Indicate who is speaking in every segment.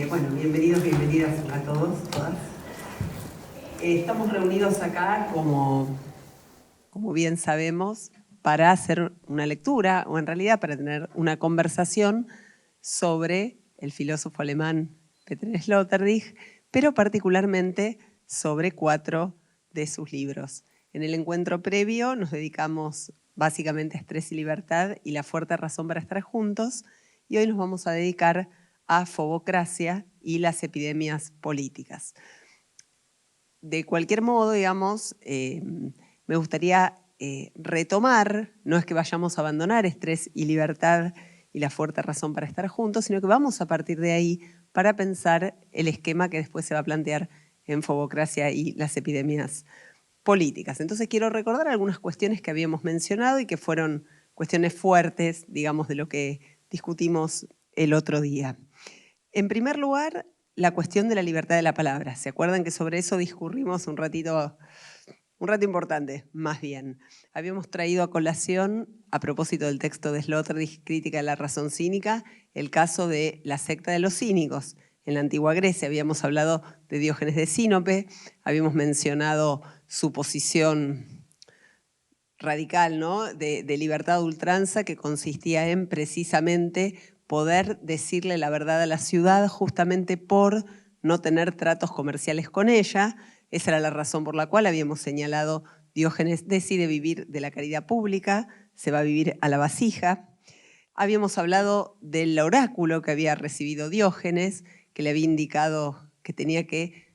Speaker 1: Bueno, bienvenidos, bienvenidas a todos, todas. Estamos reunidos acá, como bien sabemos, para hacer una lectura, o en realidad para tener una conversación sobre el filósofo alemán Peter Sloterdijk, pero particularmente sobre 4 de sus libros. En el encuentro previo nos dedicamos básicamente a Estrés y Libertad y La fuerte razón para estar juntos, y hoy nos vamos a dedicar a Fobocracia y las epidemias políticas. De cualquier modo, digamos, me gustaría retomar, no es que vayamos a abandonar Estrés y Libertad y La fuerte razón para estar juntos, sino que vamos a partir de ahí para pensar el esquema que después se va a plantear en Fobocracia y las epidemias políticas. Entonces quiero recordar algunas cuestiones que habíamos mencionado y que fueron cuestiones fuertes, digamos, de lo que discutimos el otro día. En primer lugar, la cuestión de la libertad de la palabra. ¿Se acuerdan que sobre eso discurrimos un rato importante, más bien? Habíamos traído a colación, a propósito del texto de Sloterdijk, Crítica de la razón cínica, el caso de la secta de los cínicos. En la antigua Grecia habíamos hablado de Diógenes de Sinope, habíamos mencionado su posición radical, ¿no? de libertad a ultranza, que consistía en precisamente poder decirle la verdad a la ciudad justamente por no tener tratos comerciales con ella. Esa era la razón por la cual habíamos señalado Diógenes decide vivir de la caridad pública, se va a vivir a la vasija. Habíamos hablado del oráculo que había recibido Diógenes, que le había indicado que tenía que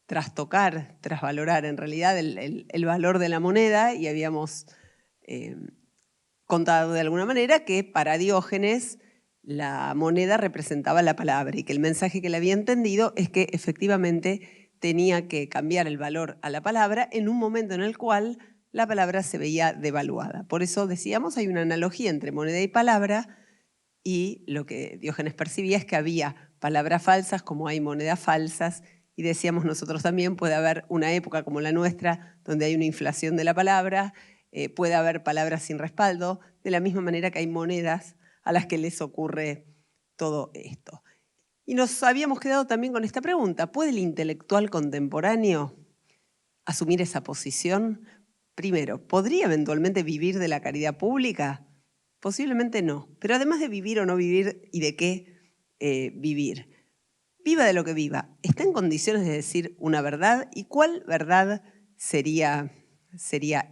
Speaker 1: trastocar, trasvalorar en realidad el valor de la moneda, y habíamos contado de alguna manera que para Diógenes la moneda representaba la palabra y que el mensaje que le había entendido es que efectivamente tenía que cambiar el valor a la palabra en un momento en el cual la palabra se veía devaluada. Por eso decíamos, hay una analogía entre moneda y palabra, y lo que Diógenes percibía es que había palabras falsas como hay monedas falsas, y decíamos nosotros también puede haber una época como la nuestra donde hay una inflación de la palabra, puede haber palabras sin respaldo, de la misma manera que hay monedas a las que les ocurre todo esto. Y nos habíamos quedado también con esta pregunta: ¿puede el intelectual contemporáneo asumir esa posición? Primero, ¿podría eventualmente vivir de la caridad pública? Posiblemente no, pero además de vivir o no vivir y de qué vivir, viva de lo que viva, ¿está en condiciones de decir una verdad? ¿Y cuál verdad sería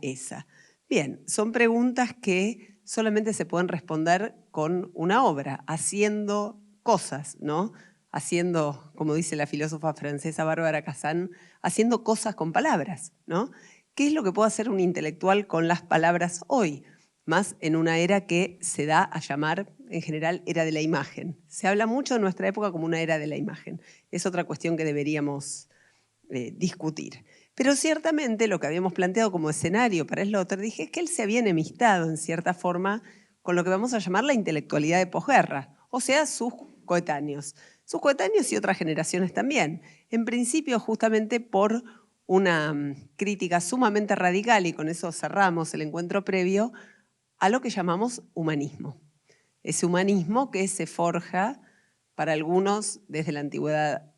Speaker 1: esa? Bien, son preguntas que solamente se pueden responder con una obra, haciendo cosas, ¿no? Haciendo, como dice la filósofa francesa Bárbara Cassán, haciendo cosas con palabras, ¿no? ¿Qué es lo que puede hacer un intelectual con las palabras hoy? Más en una era que se da a llamar, en general, era de la imagen. Se habla mucho de nuestra época como una era de la imagen. Es otra cuestión que deberíamos discutir. Pero ciertamente lo que habíamos planteado como escenario para Sloterdijk es que él se había enemistado, en cierta forma, con lo que vamos a llamar la intelectualidad de posguerra, o sea, sus coetáneos y otras generaciones también. En principio, justamente por una crítica sumamente radical, y con eso cerramos el encuentro previo, a lo que llamamos humanismo. Ese humanismo que se forja para algunos desde la antigüedad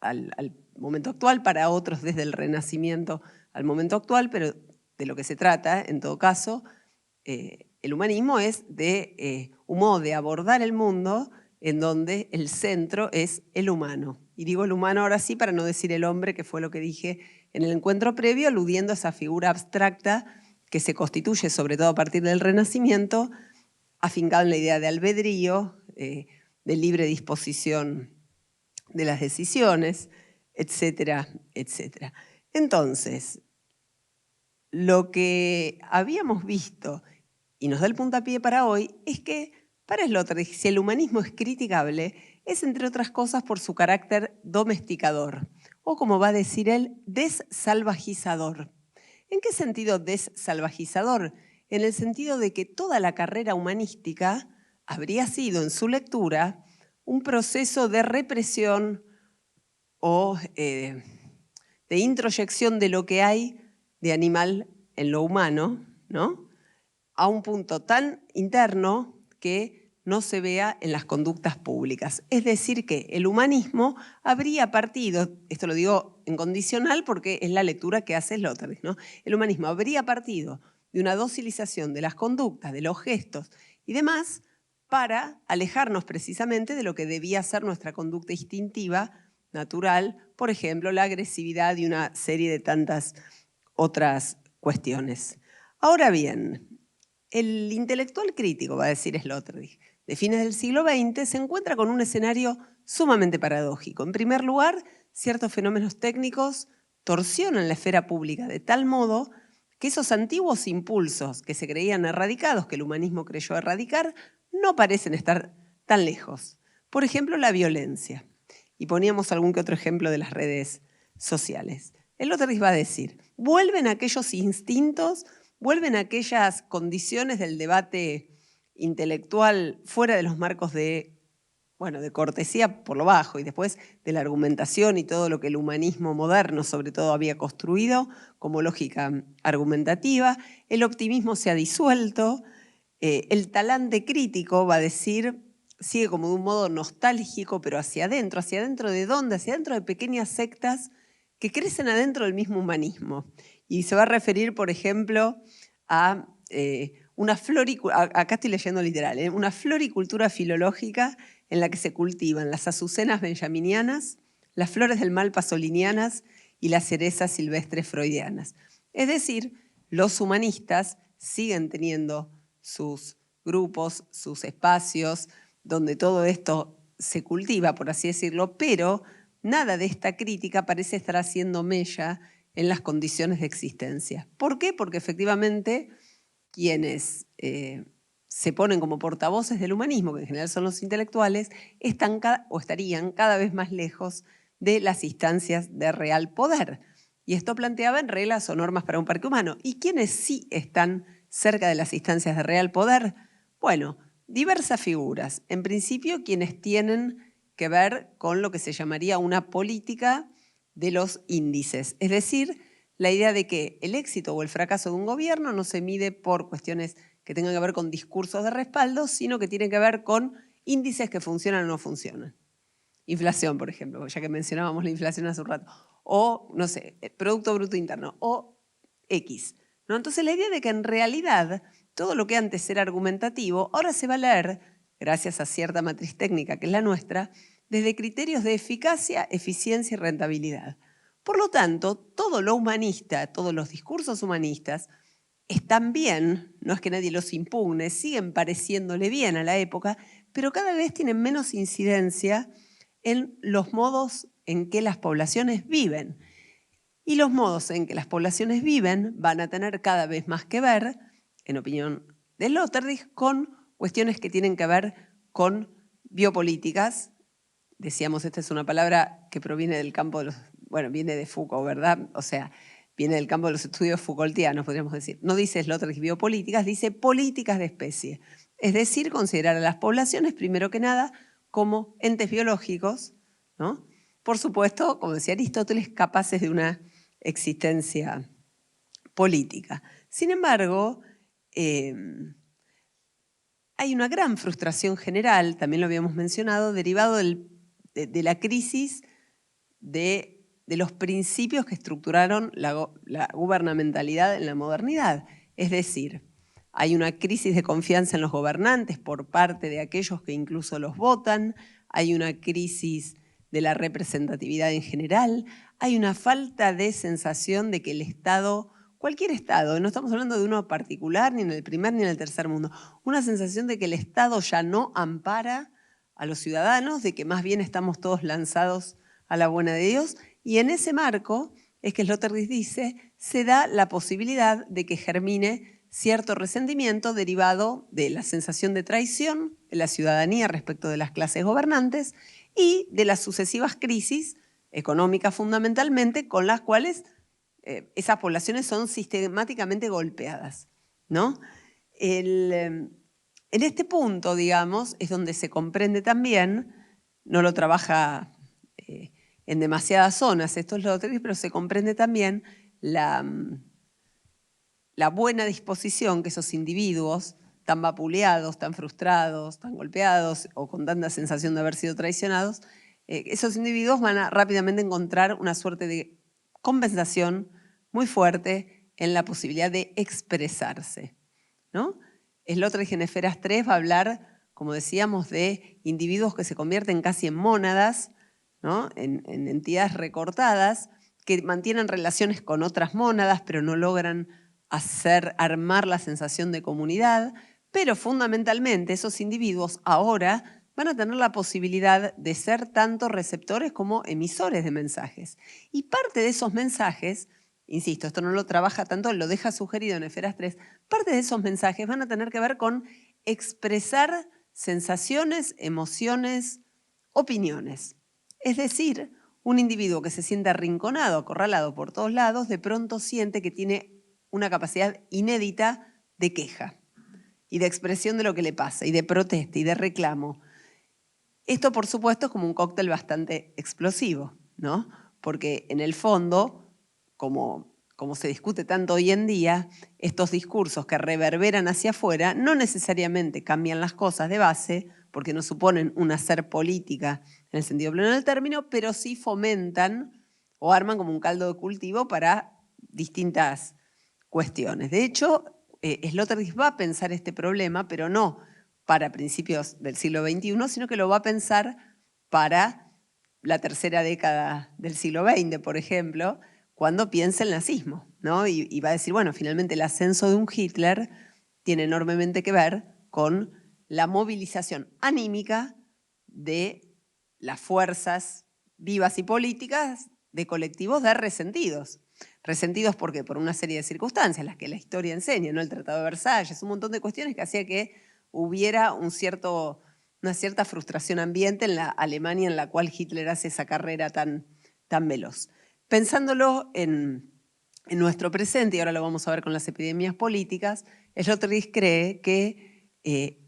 Speaker 1: al momento actual, para otros desde el Renacimiento al momento actual, pero de lo que se trata, en todo caso, el humanismo es de un modo de abordar el mundo en donde el centro es el humano. Y digo el humano ahora sí para no decir el hombre, que fue lo que dije en el encuentro previo, aludiendo a esa figura abstracta que se constituye sobre todo a partir del Renacimiento, afincado en la idea de albedrío, de libre disposición de las decisiones, etcétera, etcétera. Entonces, lo que habíamos visto y nos da el puntapié para hoy es que para Sloterdijk, si el humanismo es criticable, es entre otras cosas por su carácter domesticador, o como va a decir él, dessalvajizador. ¿En qué sentido dessalvajizador? En el sentido de que toda la carrera humanística habría sido en su lectura un proceso de represión o de introyección de lo que hay de animal en lo humano, ¿no? A un punto tan interno que no se vea en las conductas públicas. Es decir que el humanismo habría partido, esto lo digo en condicional porque es la lectura que hace Sloterdijk, ¿no? El humanismo habría partido de una docilización de las conductas, de los gestos y demás, para alejarnos precisamente de lo que debía ser nuestra conducta instintiva, natural, por ejemplo, la agresividad y una serie de tantas otras cuestiones. Ahora bien, el intelectual crítico, va a decir Sloterdijk, de fines del siglo XX, se encuentra con un escenario sumamente paradójico. En primer lugar, ciertos fenómenos técnicos torsionan la esfera pública de tal modo que esos antiguos impulsos que se creían erradicados, que el humanismo creyó erradicar, no parecen estar tan lejos. Por ejemplo, la violencia. Y poníamos algún que otro ejemplo de las redes sociales. Sloterdijk va a decir, vuelven aquellos instintos, vuelven aquellas condiciones del debate intelectual fuera de los marcos de cortesía por lo bajo y después de la argumentación y todo lo que el humanismo moderno sobre todo había construido como lógica argumentativa. El optimismo se ha disuelto, el talante crítico, va a decir, sigue como de un modo nostálgico, pero hacia adentro ¿de dónde? Hacia adentro de pequeñas sectas que crecen adentro del mismo humanismo. Y se va a referir, por ejemplo, a una floricultura, acá estoy leyendo literal, una floricultura filológica en la que se cultivan las azucenas benjaminianas, las flores del mal pasolinianas y las cerezas silvestres freudianas. Es decir, los humanistas siguen teniendo sus grupos, sus espacios, donde todo esto se cultiva, por así decirlo, pero nada de esta crítica parece estar haciendo mella en las condiciones de existencia. ¿Por qué? Porque efectivamente quienes se ponen como portavoces del humanismo, que en general son los intelectuales, estarían cada vez más lejos de las instancias de real poder. Y esto planteaba en reglas o normas para un parque humano. ¿Y quiénes sí están cerca de las instancias de real poder? Bueno, diversas figuras. En principio, quienes tienen que ver con lo que se llamaría una política de los índices. Es decir, la idea de que el éxito o el fracaso de un gobierno no se mide por cuestiones que tengan que ver con discursos de respaldo, sino que tienen que ver con índices que funcionan o no funcionan. Inflación, por ejemplo, ya que mencionábamos la inflación hace un rato. O, no sé, Producto Bruto Interno, o X, ¿no? Entonces la idea de que en realidad todo lo que antes era argumentativo, ahora se va a leer, gracias a cierta matriz técnica que es la nuestra, desde criterios de eficacia, eficiencia y rentabilidad. Por lo tanto, todo lo humanista, todos los discursos humanistas están bien, no es que nadie los impugne, siguen pareciéndole bien a la época, pero cada vez tienen menos incidencia en los modos en que las poblaciones viven. Y los modos en que las poblaciones viven van a tener cada vez más que ver, en opinión de Sloterdijk, con cuestiones que tienen que ver con biopolíticas. Decíamos, esta es una palabra que proviene del campo de los, viene de Foucault, ¿verdad? O sea, viene del campo de los estudios Foucaultianos, podríamos decir. No dice Sloterdijk biopolíticas, dice políticas de especie. Es decir, considerar a las poblaciones, primero que nada, como entes biológicos, ¿no? Por supuesto, como decía Aristóteles, capaces de una existencia política. Sin embargo, hay una gran frustración general, también lo habíamos mencionado, derivado de la crisis de los principios que estructuraron la gubernamentalidad en la modernidad. Es decir, hay una crisis de confianza en los gobernantes por parte de aquellos que incluso los votan, hay una crisis de la representatividad en general, hay una falta de sensación de que el Estado, cualquier Estado, no estamos hablando de uno particular, ni en el primer ni en el tercer mundo, una sensación de que el Estado ya no ampara a los ciudadanos, de que más bien estamos todos lanzados a la buena de Dios, y en ese marco es que Sloterdijk dice, se da la posibilidad de que germine cierto resentimiento derivado de la sensación de traición de la ciudadanía respecto de las clases gobernantes y de las sucesivas crisis económicas fundamentalmente con las cuales esas poblaciones son sistemáticamente golpeadas, ¿no? En este punto, digamos, es donde se comprende también, no lo trabaja en demasiadas zonas, esto es lo otro, pero se comprende también la buena disposición que esos individuos tan vapuleados, tan frustrados, tan golpeados o con tanta sensación de haber sido traicionados, esos individuos van a rápidamente encontrar una suerte de compensación muy fuerte en la posibilidad de expresarse, ¿no? Sloterdijk en Esferas 3 va a hablar, como decíamos, de individuos que se convierten casi en mónadas, ¿no? en entidades recortadas, que mantienen relaciones con otras mónadas, pero no logran armar la sensación de comunidad, pero fundamentalmente esos individuos ahora van a tener la posibilidad de ser tanto receptores como emisores de mensajes. Y parte de esos mensajes, insisto, esto no lo trabaja tanto, lo deja sugerido en Esferas 3, parte de esos mensajes van a tener que ver con expresar sensaciones, emociones, opiniones. Es decir, un individuo que se siente arrinconado, acorralado por todos lados, de pronto siente que tiene una capacidad inédita de queja y de expresión de lo que le pasa, y de protesta y de reclamo. Esto, por supuesto, es como un cóctel bastante explosivo, ¿no? Porque en el fondo, como se discute tanto hoy en día, estos discursos que reverberan hacia afuera no necesariamente cambian las cosas de base, porque no suponen un hacer política en el sentido pleno del término, pero sí fomentan o arman como un caldo de cultivo para distintas cuestiones. De hecho, Sloterdijk va a pensar este problema, pero no para principios del siglo XXI, sino que lo va a pensar para la tercera década del siglo XX, por ejemplo, cuando piensa el nazismo, ¿no? Y va a decir, bueno, finalmente el ascenso de un Hitler tiene enormemente que ver con la movilización anímica de las fuerzas vivas y políticas de colectivos de resentidos. Resentidos, ¿por qué? Por una serie de circunstancias, las que la historia enseña, ¿no? El Tratado de Versalles, un montón de cuestiones que hacía que hubiera una cierta frustración ambiente en la Alemania en la cual Hitler hace esa carrera tan veloz. Pensándolo en nuestro presente, y ahora lo vamos a ver con las epidemias políticas, Sloterdijk cree que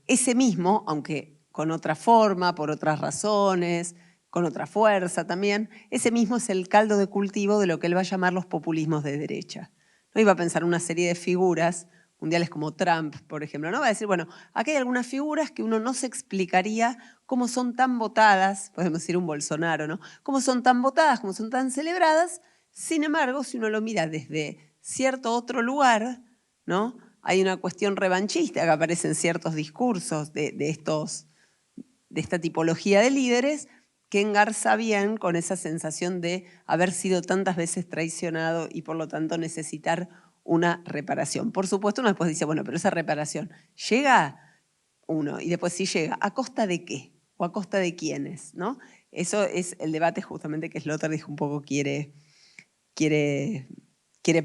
Speaker 1: ese mismo, aunque con otra forma, por otras razones, con otra fuerza también, ese mismo es el caldo de cultivo de lo que él va a llamar los populismos de derecha. ¿No? Iba a pensar una serie de figuras mundiales como Trump, por ejemplo, ¿no? Va a decir, bueno, aquí hay algunas figuras que uno no se explicaría cómo son tan votadas, podemos decir un Bolsonaro, ¿no? Cómo son tan votadas, cómo son tan celebradas. Sin embargo, si uno lo mira desde cierto otro lugar, ¿no? Hay una cuestión revanchista que aparece en ciertos discursos de esta tipología de líderes que engarza bien con esa sensación de haber sido tantas veces traicionado y por lo tanto necesitar una reparación. Por supuesto, uno después dice, bueno, pero esa reparación llega uno y después sí llega, ¿a costa de qué? ¿O a costa de quiénes? ¿No? Eso es el debate justamente que Sloterdijk un poco quiere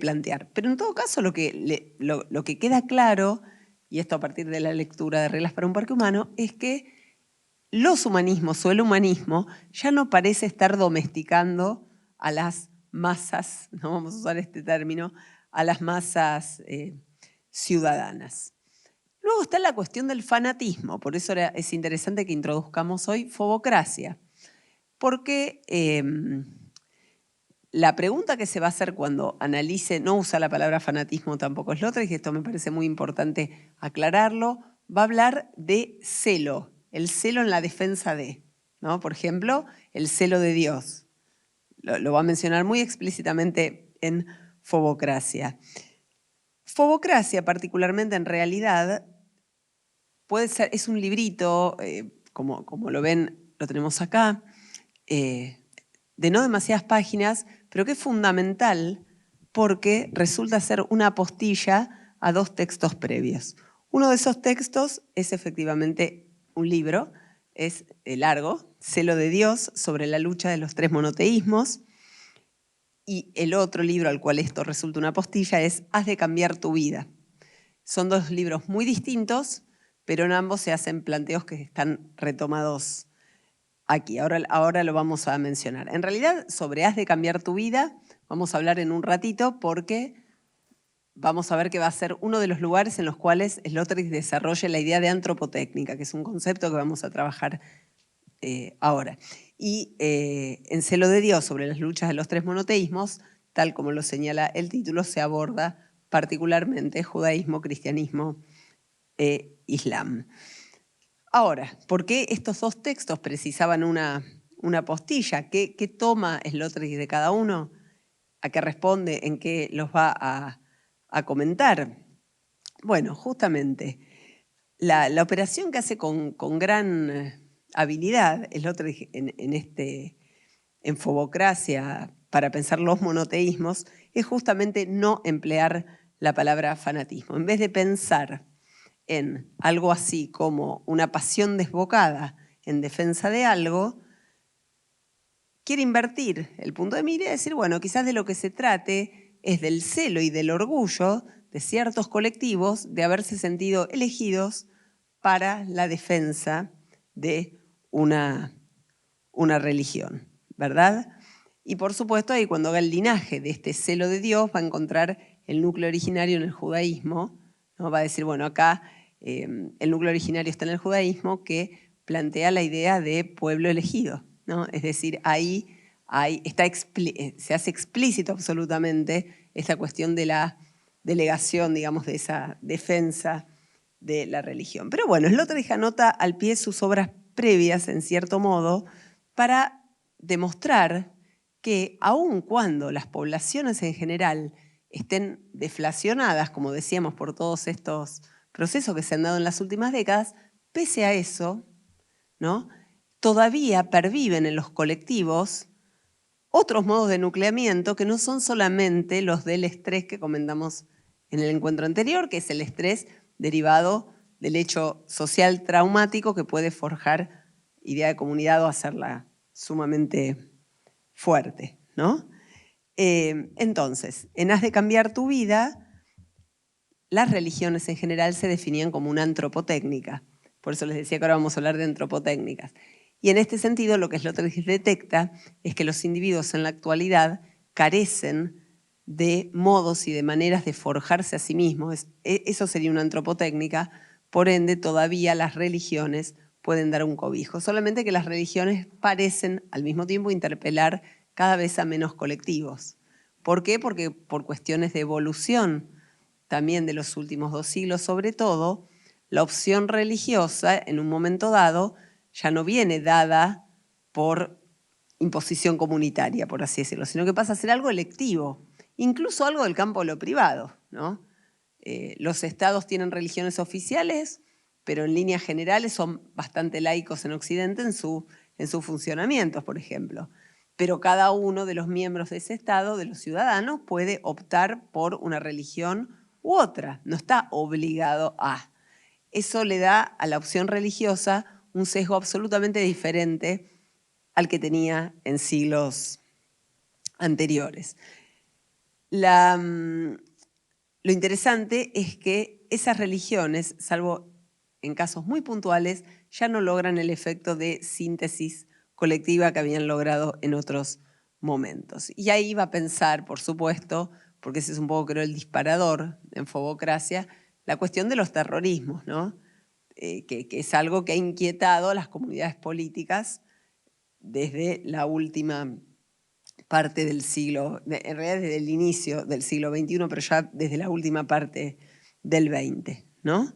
Speaker 1: plantear. Pero en todo caso lo que queda claro, y esto a partir de la lectura de Reglas para un Parque Humano, es que los humanismos o el humanismo ya no parece estar domesticando a las masas, no vamos a usar este término, a las masas ciudadanas. Luego está la cuestión del fanatismo, por eso es interesante que introduzcamos hoy fobocracia, porque la pregunta que se va a hacer cuando analice, no usa la palabra fanatismo tampoco Sloterdijk, y esto me parece muy importante aclararlo, va a hablar de celo, el celo en la defensa de, ¿no? Por ejemplo, el celo de Dios. Lo va a mencionar muy explícitamente en Fobocracia. Fobocracia, particularmente en realidad, puede ser, es un librito, como lo ven, lo tenemos acá, de no demasiadas páginas, pero que es fundamental porque resulta ser una apostilla a dos textos previos. Uno de esos textos es efectivamente un libro, es largo, Celo de Dios, sobre la lucha de los tres monoteísmos, y el otro libro al cual esto resulta una apostilla es Has de cambiar tu vida. Son dos libros muy distintos, pero en ambos se hacen planteos que están retomados aquí. Ahora lo vamos a mencionar. En realidad, sobre Has de cambiar tu vida, vamos a hablar en un ratito porque vamos a ver que va a ser uno de los lugares en los cuales Sloterdijk desarrolla la idea de antropotécnica, que es un concepto que vamos a trabajar ahora. Y en Celo de Dios, sobre las luchas de los tres monoteísmos, tal como lo señala el título, se aborda particularmente judaísmo, cristianismo Islam. Ahora, ¿por qué estos dos textos precisaban una postilla? ¿Qué toma Sloterdijk de cada uno? ¿A qué responde? ¿En qué los va a comentar? Bueno, justamente, la operación que hace con gran habilidad Sloterdijk en Fobocracia para pensar los monoteísmos es justamente no emplear la palabra fanatismo. En vez de pensar en algo así como una pasión desbocada en defensa de algo, quiere invertir el punto de mira y decir, bueno, quizás de lo que se trate es del celo y del orgullo de ciertos colectivos de haberse sentido elegidos para la defensa de una religión, ¿verdad? Y por supuesto, ahí cuando haga el linaje de este celo de Dios, va a encontrar el núcleo originario en el judaísmo, ¿no? Va a decir, bueno, acá el núcleo originario está en el judaísmo, que plantea la idea de pueblo elegido, ¿no? Es decir, ahí se hace explícito absolutamente esta cuestión de la delegación, digamos, de esa defensa de la religión. Pero bueno, Sloterdijk anota al pie sus obras previas, en cierto modo, para demostrar que aun cuando las poblaciones en general estén deflacionadas, como decíamos, por todos estos procesos que se han dado en las últimas décadas, pese a eso, ¿no?, todavía perviven en los colectivos otros modos de nucleamiento que no son solamente los del estrés que comentamos en el encuentro anterior, que es el estrés derivado del hecho social traumático que puede forjar idea de comunidad o hacerla sumamente fuerte, ¿no? Entonces, en Haz de cambiar tu vida, las religiones en general se definían como una antropotécnica. Por eso les decía que ahora vamos a hablar de antropotécnicas. Y en este sentido, lo que Sloterdijk detecta es que los individuos en la actualidad carecen de modos y de maneras de forjarse a sí mismos. Eso sería una antropotécnica. Por ende, todavía las religiones pueden dar un cobijo. Solamente que las religiones parecen al mismo tiempo interpelar cada vez a menos colectivos. ¿Por qué? Porque por cuestiones de evolución también de los últimos 2 siglos, sobre todo, la opción religiosa en un momento dado ya no viene dada por imposición comunitaria, por así decirlo, sino que pasa a ser algo electivo, incluso algo del campo de lo privado, ¿no? Los estados tienen religiones oficiales, pero en líneas generales son bastante laicos en Occidente en sus funcionamientos, por ejemplo. Pero cada uno de los miembros de ese estado, de los ciudadanos, puede optar por una religión u otra, no está obligado a. Eso le da a la opción religiosa un sesgo absolutamente diferente al que tenía en siglos anteriores. Lo interesante es que esas religiones, salvo en casos muy puntuales, ya no logran el efecto de síntesis colectiva que habían logrado en otros momentos. Y ahí va a pensar, por supuesto, porque ese es un poco, creo, el disparador en Fobocracia, la cuestión de los terrorismos, ¿no? Que es algo que ha inquietado a las comunidades políticas desde la última parte del siglo, en realidad desde el inicio del siglo XXI, pero ya desde la última parte del XX, ¿no?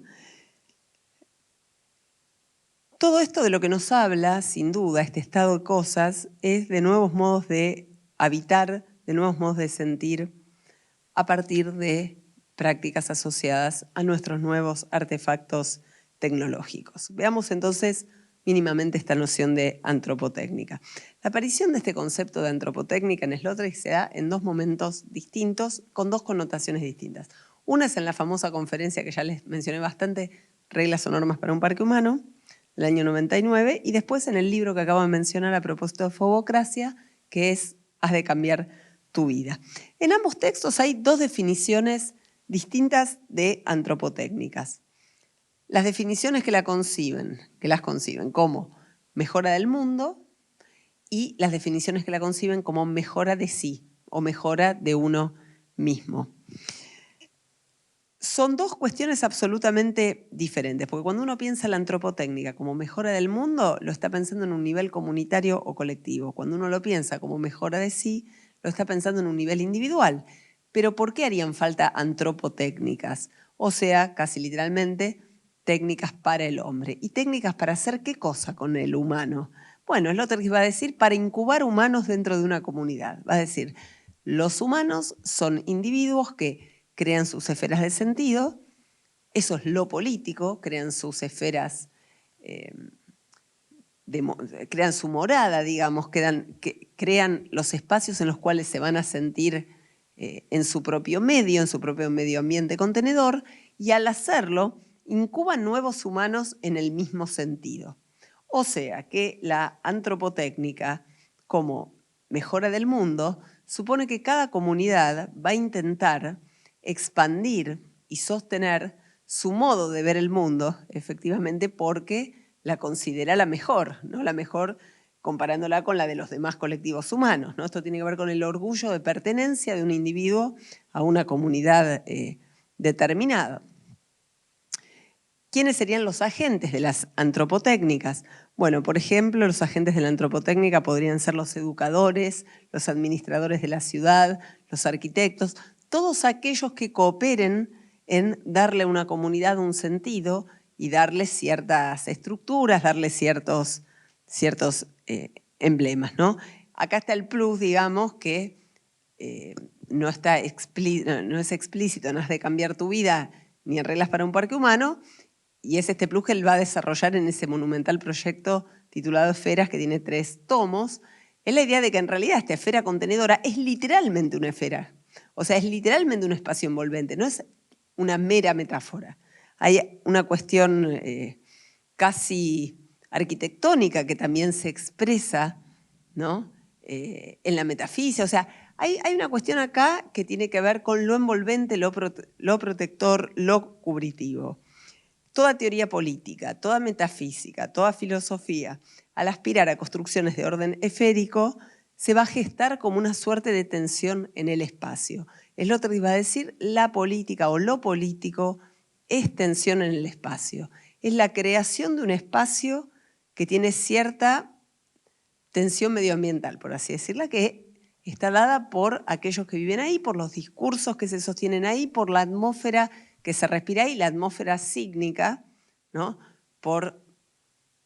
Speaker 1: Todo esto de lo que nos habla, sin duda, este estado de cosas, es de nuevos modos de habitar, de nuevos modos de sentir, a partir de prácticas asociadas a nuestros nuevos artefactos tecnológicos. Veamos entonces mínimamente esta noción de antropotécnica. La aparición de este concepto de antropotécnica en Sloterdijk se da en 2 momentos distintos, con 2 connotaciones distintas. Una es en la famosa conferencia que ya les mencioné bastante, Reglas o normas para un parque humano, el año 99, y después en el libro que acabo de mencionar a propósito de Fobocracia, que es Haz de cambiar tu vida. En ambos textos hay 2 definiciones distintas de antropotécnicas. Las definiciones que las conciben como mejora del mundo y las definiciones que la conciben como mejora de sí o mejora de uno mismo. Son 2 cuestiones absolutamente diferentes, porque cuando uno piensa la antropotécnica como mejora del mundo, lo está pensando en un nivel comunitario o colectivo. Cuando uno lo piensa como mejora de sí, lo está pensando en un nivel individual. Pero ¿por qué harían falta antropotécnicas? O sea, casi literalmente, técnicas para el hombre. ¿Y técnicas para hacer qué cosa con el humano? Bueno, Sloterdijk va a decir para incubar humanos dentro de una comunidad. Va a decir, los humanos son individuos que crean sus esferas de sentido, eso es lo político, crean sus esferas, crean su morada, digamos, crean los espacios en los cuales se van a sentir en su propio medio ambiente contenedor, y al hacerlo, incuban nuevos humanos en el mismo sentido. O sea que la antropotécnica, como mejora del mundo, supone que cada comunidad va a intentar expandir y sostener su modo de ver el mundo, efectivamente, porque la considera la mejor, ¿no? La mejor comparándola con la de los demás colectivos humanos, ¿no? Esto tiene que ver con el orgullo de pertenencia de un individuo a una comunidad determinada. ¿Quiénes serían los agentes de las antropotécnicas? Bueno, por ejemplo, los agentes de la antropotécnica podrían ser los educadores, los administradores de la ciudad, los arquitectos, todos aquellos que cooperen en darle a una comunidad un sentido y darle ciertas estructuras, darle ciertos emblemas, ¿no? Acá está el plus, digamos, que no es explícito, no es de cambiar tu vida ni en reglas para un parque humano, y es este plus que él va a desarrollar en ese monumental proyecto titulado Esferas, que tiene 3 tomos. Es la idea de que en realidad esta esfera contenedora es literalmente una esfera. O sea, es literalmente un espacio envolvente, no es una mera metáfora. Hay una cuestión casi arquitectónica que también se expresa, ¿no? En la metafísica. O sea, hay una cuestión acá que tiene que ver con lo envolvente, lo protector, lo cubritivo. Toda teoría política, toda metafísica, toda filosofía, al aspirar a construcciones de orden esférico, se va a gestar como una suerte de tensión en el espacio. Sloterdijk va a decir, la política o lo político es tensión en el espacio. Es la creación de un espacio que tiene cierta tensión medioambiental, por así decirla, que está dada por aquellos que viven ahí, por los discursos que se sostienen ahí, por la atmósfera que se respira ahí, la atmósfera sígnica, ¿no? Por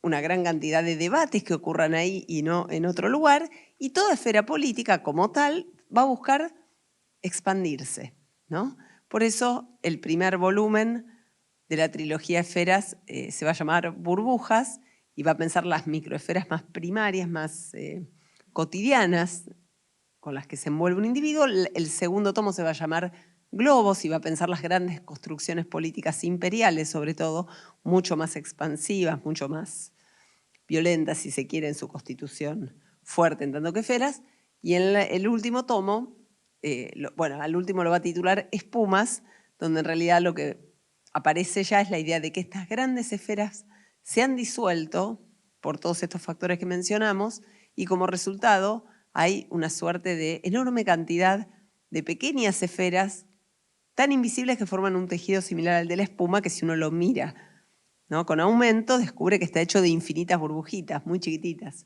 Speaker 1: una gran cantidad de debates que ocurran ahí y no en otro lugar, y toda esfera política como tal va a buscar expandirse, ¿no? Por eso el primer volumen de la trilogía Esferas se va a llamar Burbujas y va a pensar las microesferas más primarias, más cotidianas, con las que se envuelve un individuo. El segundo tomo se va a llamar Globos y va a pensar las grandes construcciones políticas imperiales, sobre todo, mucho más expansivas, mucho más violentas, si se quiere, en su constitución fuerte en tanto que esferas. Y en el último tomo, al último lo va a titular Espumas, donde en realidad lo que aparece ya es la idea de que estas grandes esferas se han disuelto por todos estos factores que mencionamos y como resultado hay una suerte de enorme cantidad de pequeñas esferas tan invisibles que forman un tejido similar al de la espuma que si uno lo mira, ¿no? Con aumento descubre que está hecho de infinitas burbujitas, muy chiquititas.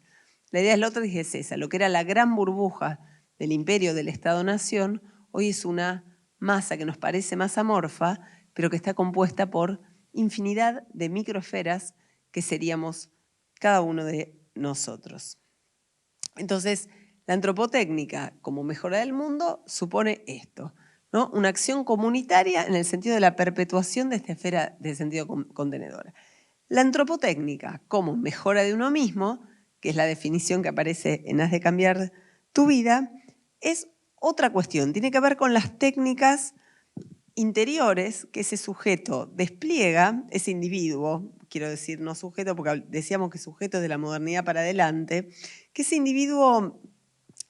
Speaker 1: La idea del otro es esa, lo que era la gran burbuja del imperio del Estado-Nación, hoy es una masa que nos parece más amorfa, pero que está compuesta por infinidad de microesferas que seríamos cada uno de nosotros. Entonces, la antropotécnica como mejora del mundo supone esto, ¿no? Una acción comunitaria en el sentido de la perpetuación de esta esfera de sentido contenedora. La antropotécnica como mejora de uno mismo, que es la definición que aparece en Haz de cambiar tu vida, es otra cuestión, tiene que ver con las técnicas interiores que ese sujeto despliega, ese individuo, quiero decir no sujeto porque decíamos que sujeto es de la modernidad para adelante, que ese individuo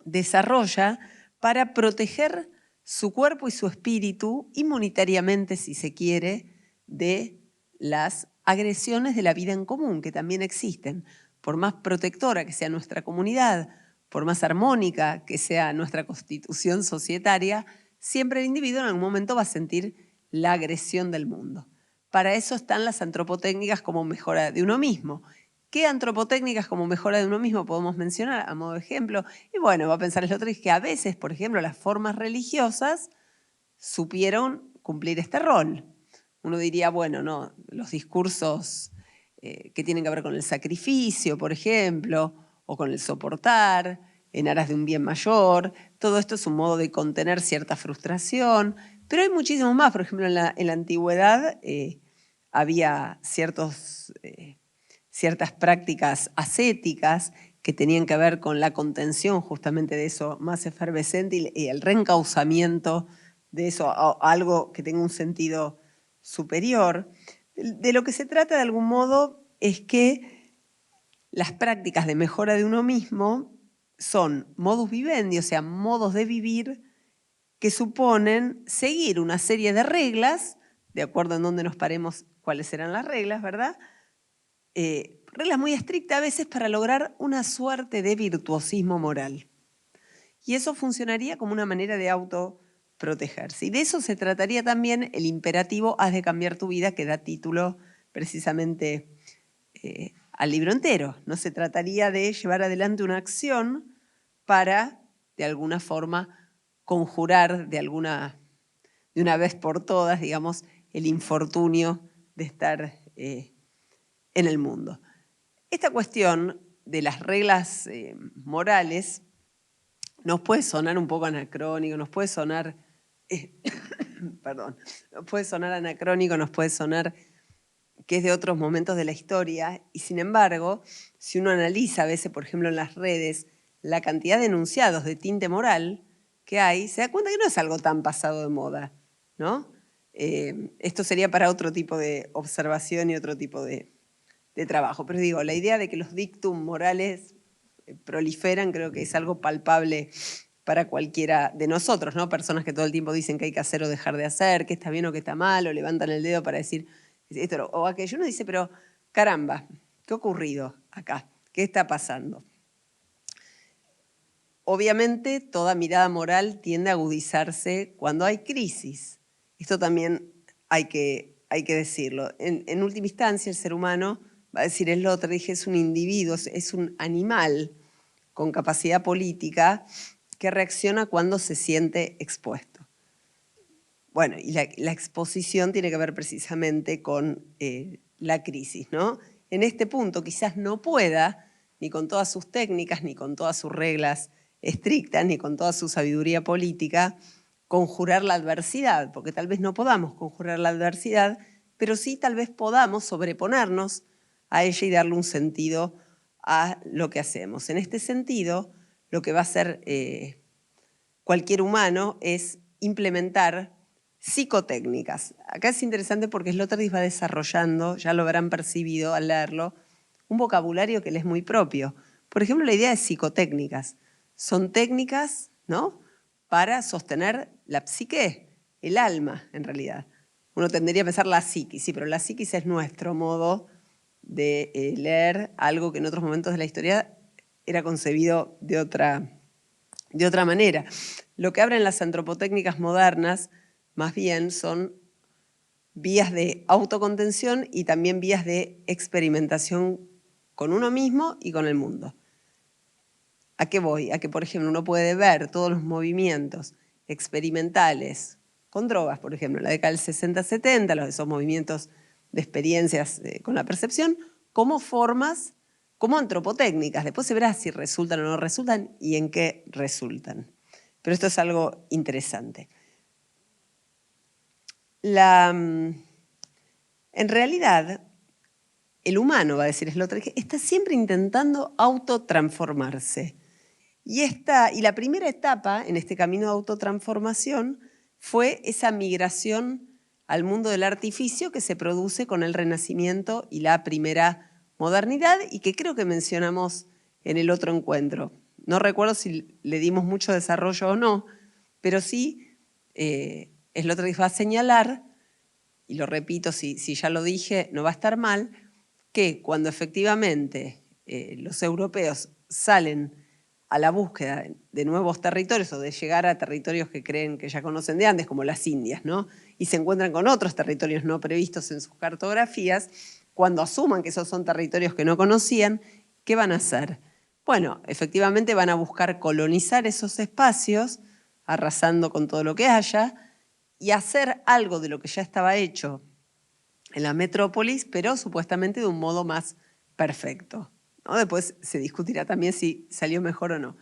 Speaker 1: desarrolla para proteger su cuerpo y su espíritu inmunitariamente, si se quiere, de las agresiones de la vida en común, que también existen. Por más protectora que sea nuestra comunidad, por más armónica que sea nuestra constitución societaria, siempre el individuo en algún momento va a sentir la agresión del mundo. Para eso están las antropotécnicas como mejora de uno mismo. ¿Qué antropotécnicas como mejora de uno mismo podemos mencionar a modo de ejemplo? Y bueno, va a pensar el otro, es que a veces, por ejemplo, las formas religiosas supieron cumplir este rol, uno diría, bueno, no, los discursos que tienen que ver con el sacrificio, por ejemplo, o con el soportar, en aras de un bien mayor, todo esto es un modo de contener cierta frustración, pero hay muchísimos más. Por ejemplo, en la antigüedad había ciertas prácticas ascéticas que tenían que ver con la contención justamente de eso más efervescente y el reencauzamiento de eso a algo que tenga un sentido superior. De lo que se trata de algún modo es que las prácticas de mejora de uno mismo son modus vivendi, o sea, modos de vivir que suponen seguir una serie de reglas, de acuerdo en dónde nos paremos, cuáles serán las reglas, ¿verdad? Reglas muy estrictas a veces para lograr una suerte de virtuosismo moral. Y eso funcionaría como una manera de autoprotegerse. Y de eso se trataría también el imperativo "haz de cambiar tu vida", que da título precisamente al libro entero. No se trataría de llevar adelante una acción para, de alguna forma, conjurar de una vez por todas, digamos, el infortunio de estar en el mundo. Esta cuestión de las reglas morales nos puede sonar un poco anacrónico, nos puede sonar, nos puede sonar anacrónico, nos puede sonar que es de otros momentos de la historia, y sin embargo, si uno analiza a veces, por ejemplo, en las redes, la cantidad de enunciados de tinte moral que hay, se da cuenta que no es algo tan pasado de moda, ¿no? Esto sería para otro tipo de observación y otro tipo de trabajo. Pero digo, la idea de que los dictum morales proliferan creo que es algo palpable para cualquiera de nosotros, ¿no? Personas que todo el tiempo dicen que hay que hacer o dejar de hacer, que está bien o que está mal, o levantan el dedo para decir esto o aquello. Uno dice, pero caramba, ¿qué ha ocurrido acá? ¿Qué está pasando? Obviamente, toda mirada moral tiende a agudizarse cuando hay crisis. Esto también hay que decirlo. En última instancia, el ser humano, va a decir el otro, dije, es un individuo, es un animal con capacidad política que reacciona cuando se siente expuesto. Bueno, y la exposición tiene que ver precisamente con la crisis, ¿no? En este punto quizás no pueda, ni con todas sus técnicas, ni con todas sus reglas estrictas, ni con toda su sabiduría política, conjurar la adversidad, porque tal vez no podamos conjurar la adversidad, pero sí tal vez podamos sobreponernos a ella y darle un sentido a lo que hacemos. En este sentido, lo que va a hacer cualquier humano es implementar psicotécnicas. Acá es interesante porque Sloterdijk va desarrollando, ya lo habrán percibido al leerlo, un vocabulario que le es muy propio. Por ejemplo, la idea de psicotécnicas. Son técnicas, ¿no?, para sostener la psique, el alma, en realidad. Uno tendría a pensar la psiquis, sí, pero la psiquis es nuestro modo de leer algo que en otros momentos de la historia era concebido de otra manera. Lo que abren las antropotécnicas modernas, más bien, son vías de autocontención y también vías de experimentación con uno mismo y con el mundo. ¿A qué voy? A que, por ejemplo, uno puede ver todos los movimientos experimentales con drogas, por ejemplo, en la década del 60-70, esos movimientos de experiencias con la percepción, como formas, como antropotécnicas. Después se verá si resultan o no resultan y en qué resultan. Pero esto es algo interesante. En realidad, el humano, va a decir Sloterdijk, está siempre intentando autotransformarse. Y la primera etapa en este camino de autotransformación fue esa migración al mundo del artificio que se produce con el Renacimiento y la primera modernidad y que creo que mencionamos en el otro encuentro. No recuerdo si le dimos mucho desarrollo o no, pero sí Sloterdijk va a señalar, y lo repito, si ya lo dije, no va a estar mal, que cuando efectivamente los europeos salen a la búsqueda de nuevos territorios o de llegar a territorios que creen que ya conocen de antes, como las Indias, ¿no?, y se encuentran con otros territorios no previstos en sus cartografías, cuando asuman que esos son territorios que no conocían, ¿qué van a hacer? Bueno, efectivamente van a buscar colonizar esos espacios, arrasando con todo lo que haya, y hacer algo de lo que ya estaba hecho en la metrópolis, pero supuestamente de un modo más perfecto, ¿no? Después se discutirá también si salió mejor o no.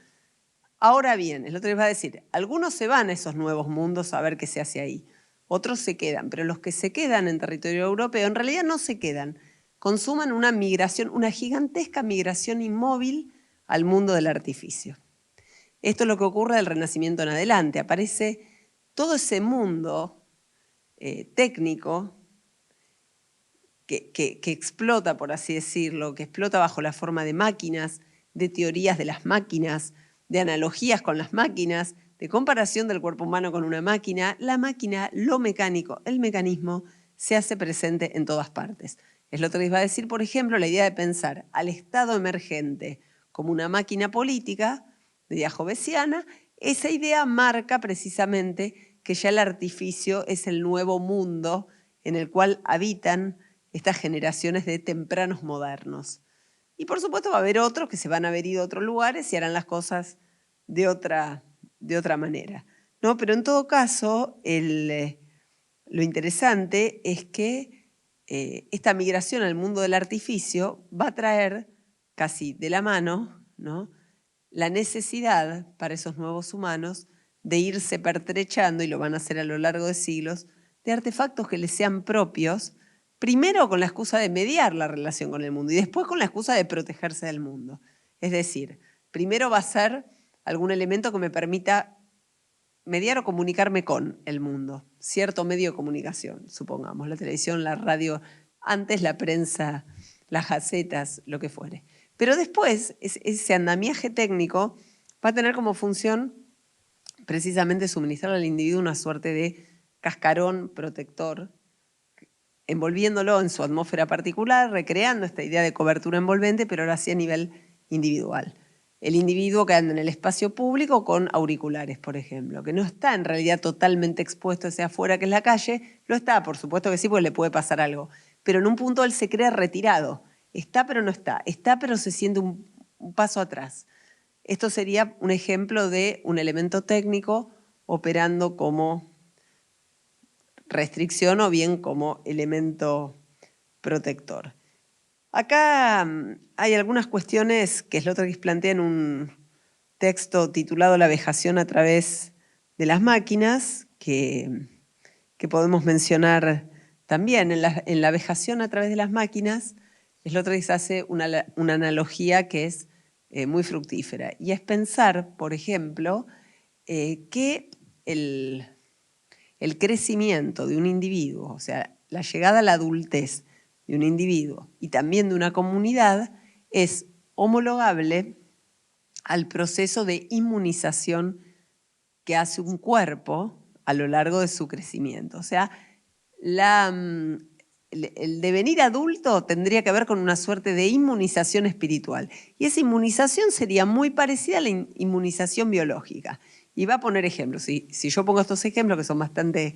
Speaker 1: Ahora bien, el otro les va a decir, algunos se van a esos nuevos mundos a ver qué se hace ahí, otros se quedan, pero los que se quedan en territorio europeo en realidad no se quedan, consuman una migración, una gigantesca migración inmóvil al mundo del artificio. Esto es lo que ocurre del Renacimiento en adelante, aparece todo ese mundo técnico que explota, por así decirlo, que explota bajo la forma de máquinas, de teorías de las máquinas, de analogías con las máquinas, de comparación del cuerpo humano con una máquina. La máquina, lo mecánico, el mecanismo, se hace presente en todas partes. Es lo que les va a decir, por ejemplo, la idea de pensar al Estado emergente como una máquina política, de idea hobbesiana. Esa idea marca precisamente que ya el artificio es el nuevo mundo en el cual habitan estas generaciones de tempranos modernos. Y por supuesto va a haber otros que se van a haber ido a otros lugares y harán las cosas de otra manera, ¿no? Pero en todo caso, lo interesante es que esta migración al mundo del artificio va a traer casi de la mano, ¿no?, la necesidad para esos nuevos humanos de irse pertrechando, y lo van a hacer a lo largo de siglos, de artefactos que les sean propios, primero con la excusa de mediar la relación con el mundo y después con la excusa de protegerse del mundo. Es decir, primero va a ser algún elemento que me permita mediar o comunicarme con el mundo, cierto medio de comunicación, supongamos, la televisión, la radio, antes la prensa, las gacetas, lo que fuere. Pero después, ese andamiaje técnico va a tener como función precisamente suministrar al individuo una suerte de cascarón protector, envolviéndolo en su atmósfera particular, recreando esta idea de cobertura envolvente, pero ahora sí a nivel individual. El individuo que anda en el espacio público con auriculares, por ejemplo, que no está en realidad totalmente expuesto hacia afuera, que es la calle, lo está, por supuesto que sí, porque le puede pasar algo, pero en un punto él se cree retirado. Está, pero no está. Está, pero se siente un paso atrás. Esto sería un ejemplo de un elemento técnico operando como restricción o bien como elemento protector. Acá hay algunas cuestiones que Sloterdijk plantea en un texto titulado La vejación a través de las máquinas, que podemos mencionar también. En la vejación a través de las máquinas, Sloterdijk hace una analogía que es muy fructífera, y es pensar, por ejemplo, que el crecimiento de un individuo, o sea, la llegada a la adultez de un individuo y también de una comunidad, es homologable al proceso de inmunización que hace un cuerpo a lo largo de su crecimiento. O sea, el devenir adulto tendría que ver con una suerte de inmunización espiritual. Y esa inmunización sería muy parecida a la inmunización biológica. Y va a poner ejemplos. Si yo pongo estos ejemplos, que son bastante,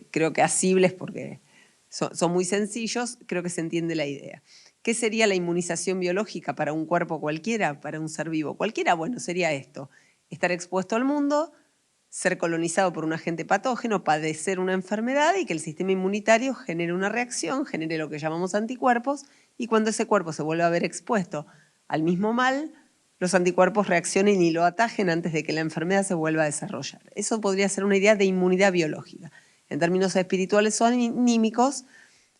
Speaker 1: creo que asibles porque son muy sencillos, creo que se entiende la idea. ¿Qué sería la inmunización biológica para un cuerpo cualquiera, para un ser vivo cualquiera? Bueno, sería esto: estar expuesto al mundo, ser colonizado por un agente patógeno, padecer una enfermedad y que el sistema inmunitario genere una reacción, genere lo que llamamos anticuerpos, y cuando ese cuerpo se vuelva a ver expuesto al mismo mal, los anticuerpos reaccionen y lo atajen antes de que la enfermedad se vuelva a desarrollar. Eso podría ser una idea de inmunidad biológica. En términos espirituales o anímicos,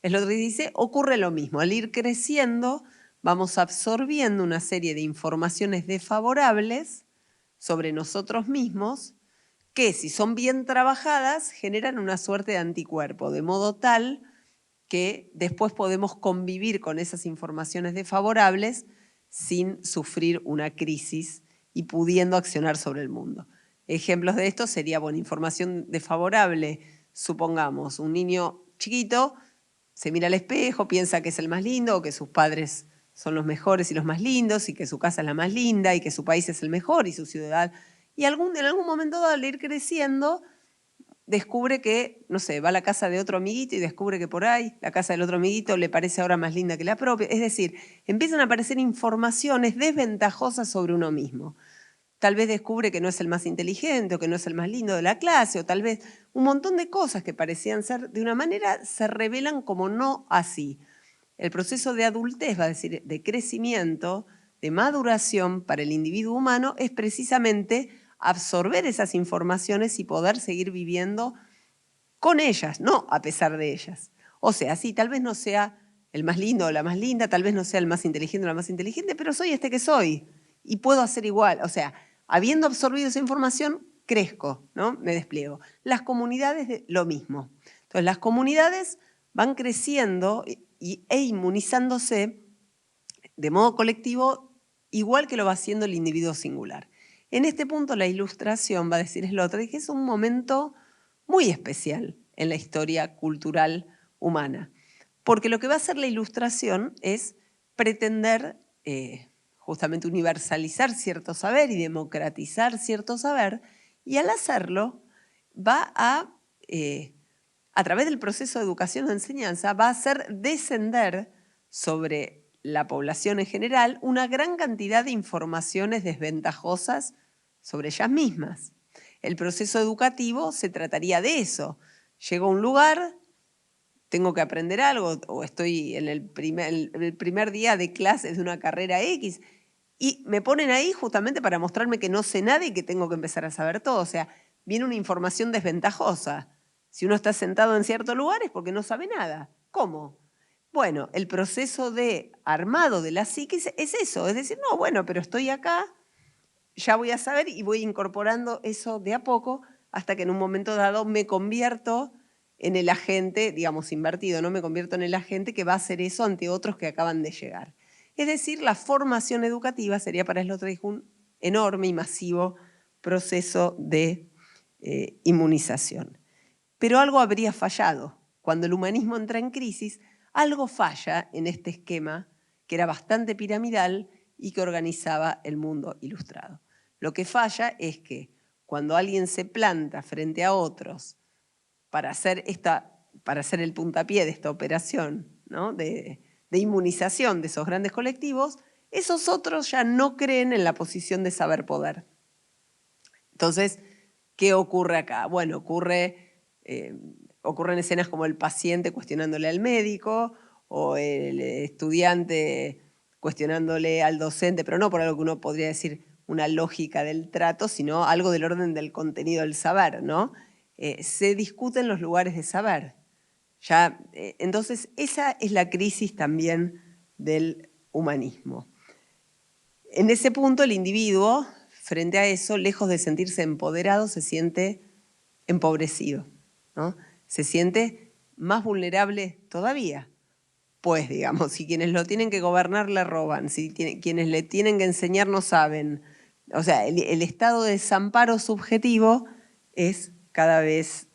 Speaker 1: es lo que dice, ocurre lo mismo. Al ir creciendo, vamos absorbiendo una serie de informaciones desfavorables sobre nosotros mismos que, si son bien trabajadas, generan una suerte de anticuerpo, de modo tal que después podemos convivir con esas informaciones desfavorables sin sufrir una crisis y pudiendo accionar sobre el mundo. Ejemplos de esto sería, bueno, información desfavorable. Supongamos, un niño chiquito se mira al espejo, piensa que es el más lindo, o que sus padres son los mejores y los más lindos, y que su casa es la más linda, y que su país es el mejor, y su ciudad. Y en algún momento, al ir creciendo, descubre que, no sé, va a la casa de otro amiguito y descubre que por ahí la casa del otro amiguito le parece ahora más linda que la propia. Es decir, empiezan a aparecer informaciones desventajosas sobre uno mismo. tal vez descubre que no es el más inteligente o que no es el más lindo de la clase, o tal vez un montón de cosas que parecían ser de una manera se revelan como no así. El proceso de adultez, va a decir, de crecimiento, de maduración para el individuo humano es precisamente absorber esas informaciones y poder seguir viviendo con ellas, no a pesar de ellas. O sea, sí, tal vez no sea el más lindo o la más linda, tal vez no sea el más inteligente o la más inteligente, pero soy este que soy y puedo hacer igual. O sea, habiendo absorbido esa información, crezco, ¿no? Me despliego. Las comunidades, lo mismo. Entonces, las comunidades van creciendo e inmunizándose de modo colectivo, igual que lo va haciendo el individuo singular. En este punto, la ilustración, va a decir Sloterdijk, que es un momento muy especial en la historia cultural humana. Porque lo que va a hacer la ilustración es pretender justamente universalizar cierto saber y democratizar cierto saber, y al hacerlo va a través del proceso de educación o enseñanza, va a hacer descender sobre la población en general una gran cantidad de informaciones desventajosas sobre ellas mismas. El proceso educativo se trataría de eso. Llego a un lugar, tengo que aprender algo, o estoy en el primer día de clases de una carrera X, y me ponen ahí justamente para mostrarme que no sé nada y que tengo que empezar a saber todo. O sea, viene una información desventajosa. Si uno está sentado en cierto lugar es porque no sabe nada. ¿Cómo? Bueno, el proceso de armado de la psiquis es eso. Es decir, no, bueno, pero estoy acá, ya voy a saber y voy incorporando eso de a poco hasta que en un momento dado me convierto en el agente, digamos, invertido, ¿no? Me convierto en el agente que va a hacer eso ante otros que acaban de llegar. Es decir, la formación educativa sería para Sloterdijk un enorme y masivo proceso de inmunización. Pero algo habría fallado. Cuando el humanismo entra en crisis, algo falla en este esquema que era bastante piramidal y que organizaba el mundo ilustrado. Lo que falla es que cuando alguien se planta frente a otros para hacer el puntapié de esta operación, ¿no? de inmunización de esos grandes colectivos, esos otros ya no creen en la posición de saber poder. Entonces, ¿qué ocurre acá? Bueno, ocurren escenas como el paciente cuestionándole al médico o el estudiante cuestionándole al docente, pero no por algo que uno podría decir una lógica del trato, sino algo del orden del contenido del saber, ¿no? Se discuten los lugares de saber. Entonces, esa es la crisis también del humanismo. En ese punto, el individuo, frente a eso, lejos de sentirse empoderado, se siente empobrecido, ¿no? Se siente más vulnerable todavía. Pues, digamos, si quienes lo tienen que gobernar le roban, si quienes le tienen que enseñar no saben. O sea, el estado de desamparo subjetivo es cada vez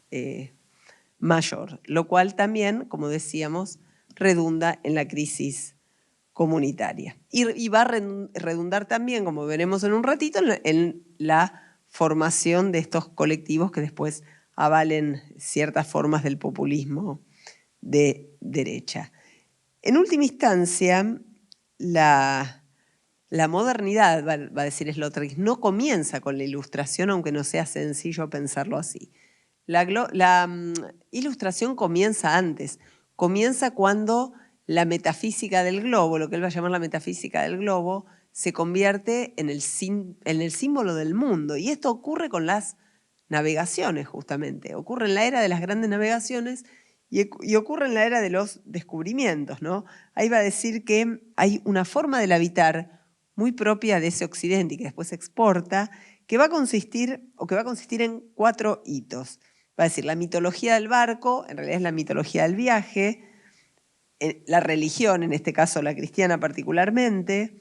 Speaker 1: mayor, lo cual también, como decíamos, redunda en la crisis comunitaria. Y va a redundar también, como veremos en un ratito, en la formación de estos colectivos que después avalen ciertas formas del populismo de derecha. En última instancia, la modernidad, va a decir Sloterdijk, no comienza con la ilustración, aunque no sea sencillo pensarlo así. La ilustración comienza antes, comienza cuando la metafísica del globo, lo que él va a llamar la metafísica del globo, se convierte en el símbolo del mundo. Y esto ocurre con las navegaciones, justamente. Ocurre en la era de las grandes navegaciones y ocurre en la era de los descubrimientos, ¿no? Ahí va a decir que hay una forma del habitar muy propia de ese occidente y que después se exporta, que va a consistir en 4 hitos. Va a decir, la mitología del barco, en realidad es la mitología del viaje, la religión, en este caso la cristiana particularmente,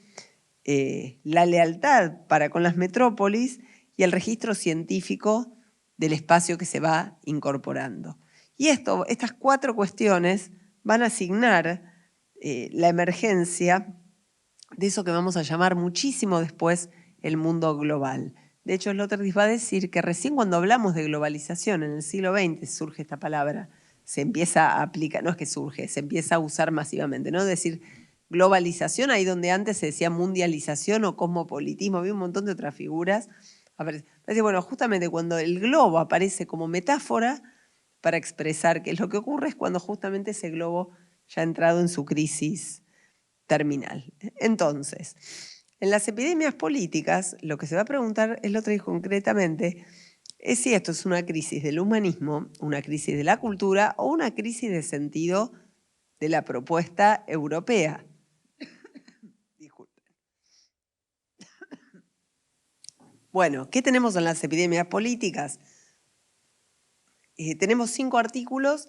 Speaker 1: la lealtad para con las metrópolis y el registro científico del espacio que se va incorporando. Y estas 4 cuestiones van a asignar la emergencia de eso que vamos a llamar muchísimo después el mundo global. De hecho, Sloterdijk va a decir que recién cuando hablamos de globalización en el siglo XX surge esta palabra, se empieza a aplicar, no es que surge, se empieza a usar masivamente, ¿no? Es decir, globalización, ahí donde antes se decía mundialización o cosmopolitismo, había un montón de otras figuras. Bueno, justamente cuando el globo aparece como metáfora para expresar qué es lo que ocurre, es cuando justamente ese globo ya ha entrado en su crisis terminal. Entonces, en las epidemias políticas, lo que se va a preguntar es lo que dijo concretamente, es si esto es una crisis del humanismo, una crisis de la cultura o una crisis de sentido de la propuesta europea. Disculpen. Bueno, ¿qué tenemos en las epidemias políticas? Tenemos 5 artículos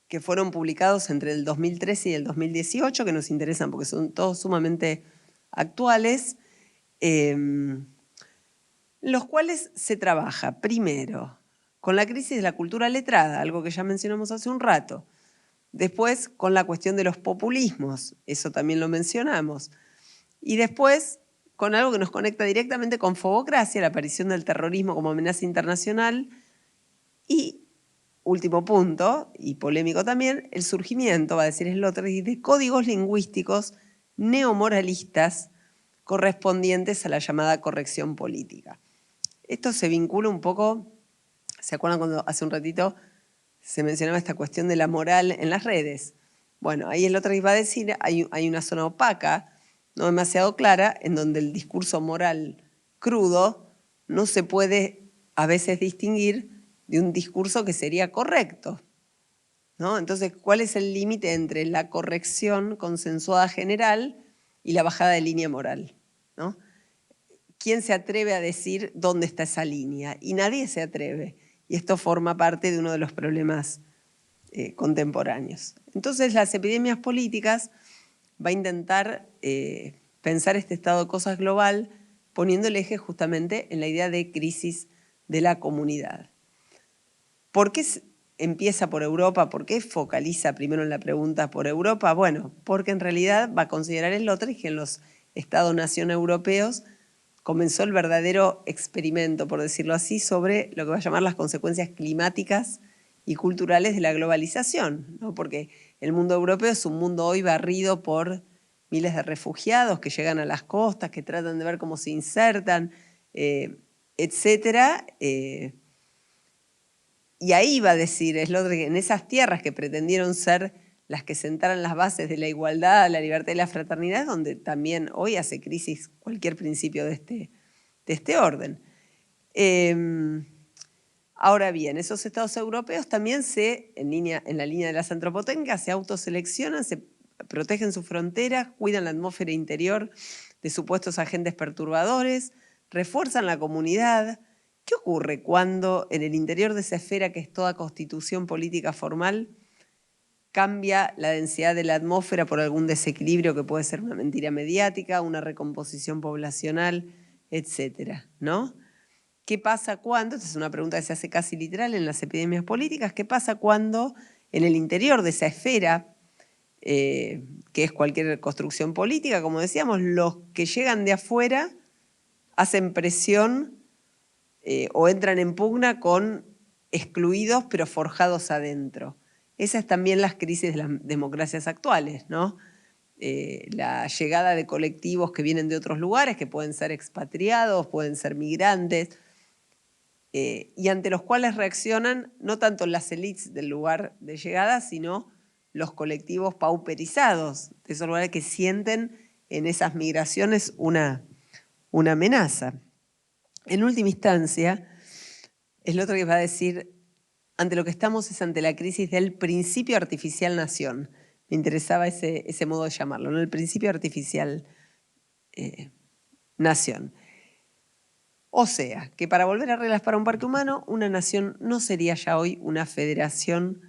Speaker 1: que fueron publicados entre el 2013 y el 2018, que nos interesan porque son todos sumamente actuales, los cuales se trabaja primero con la crisis de la cultura letrada, algo que ya mencionamos hace un rato, después con la cuestión de los populismos, eso también lo mencionamos, y después con algo que nos conecta directamente con Fobocracia, la aparición del terrorismo como amenaza internacional, y último punto, y polémico también, el surgimiento, va a decir Sloterdijk, de códigos lingüísticos neomoralistas correspondientes a la llamada corrección política. Esto se vincula un poco, ¿se acuerdan cuando hace un ratito se mencionaba esta cuestión de la moral en las redes? Bueno, ahí Sloterdijk va a decir, hay una zona opaca, no demasiado clara, en donde el discurso moral crudo no se puede a veces distinguir de un discurso que sería correcto, ¿no? Entonces, ¿cuál es el límite entre la corrección consensuada general y la bajada de línea moral, ¿no? ¿Quién se atreve a decir dónde está esa línea? Y nadie se atreve. Y esto forma parte de uno de los problemas contemporáneos. Entonces, las epidemias políticas va a intentar pensar este estado de cosas global poniendo el eje justamente en la idea de crisis de la comunidad. ¿Por qué empieza por Europa? ¿Por qué focaliza primero en la pregunta por Europa? Bueno, porque en realidad va a considerar Sloterdijk que en los Estados-nación europeos comenzó el verdadero experimento, por decirlo así, sobre lo que va a llamar las consecuencias climáticas y culturales de la globalización, ¿no? Porque el mundo europeo es un mundo hoy barrido por miles de refugiados que llegan a las costas, que tratan de ver cómo se insertan, etcétera. Y ahí va a decir Sloterdijk, en esas tierras que pretendieron ser las que sentaran las bases de la igualdad, la libertad y la fraternidad, donde también hoy hace crisis cualquier principio de este orden. Ahora bien, esos estados europeos también en la línea de las antropotécnicas, se autoseleccionan, se protegen sus fronteras, cuidan la atmósfera interior de supuestos agentes perturbadores, refuerzan la comunidad. ¿Qué ocurre cuando en el interior de esa esfera, que es toda constitución política formal, cambia la densidad de la atmósfera por algún desequilibrio que puede ser una mentira mediática, una recomposición poblacional, etcétera, ¿no? ¿Qué pasa cuando? Esta es una pregunta que se hace casi literal en las epidemias políticas. ¿Qué pasa cuando en el interior de esa esfera, que es cualquier construcción política, como decíamos, los que llegan de afuera hacen presión o entran en pugna con excluidos pero forjados adentro? Esas es también las crisis de las democracias actuales, ¿no? La llegada de colectivos que vienen de otros lugares, que pueden ser expatriados, pueden ser migrantes, y ante los cuales reaccionan no tanto las élites del lugar de llegada, sino los colectivos pauperizados, de esos lugares que sienten en esas migraciones una amenaza. En última instancia, es lo otro que va a decir, ante lo que estamos es ante la crisis del principio artificial nación. Me interesaba ese modo de llamarlo, ¿no? El principio artificial nación. O sea, que para volver a reglas para un parque humano, una nación no sería ya hoy una federación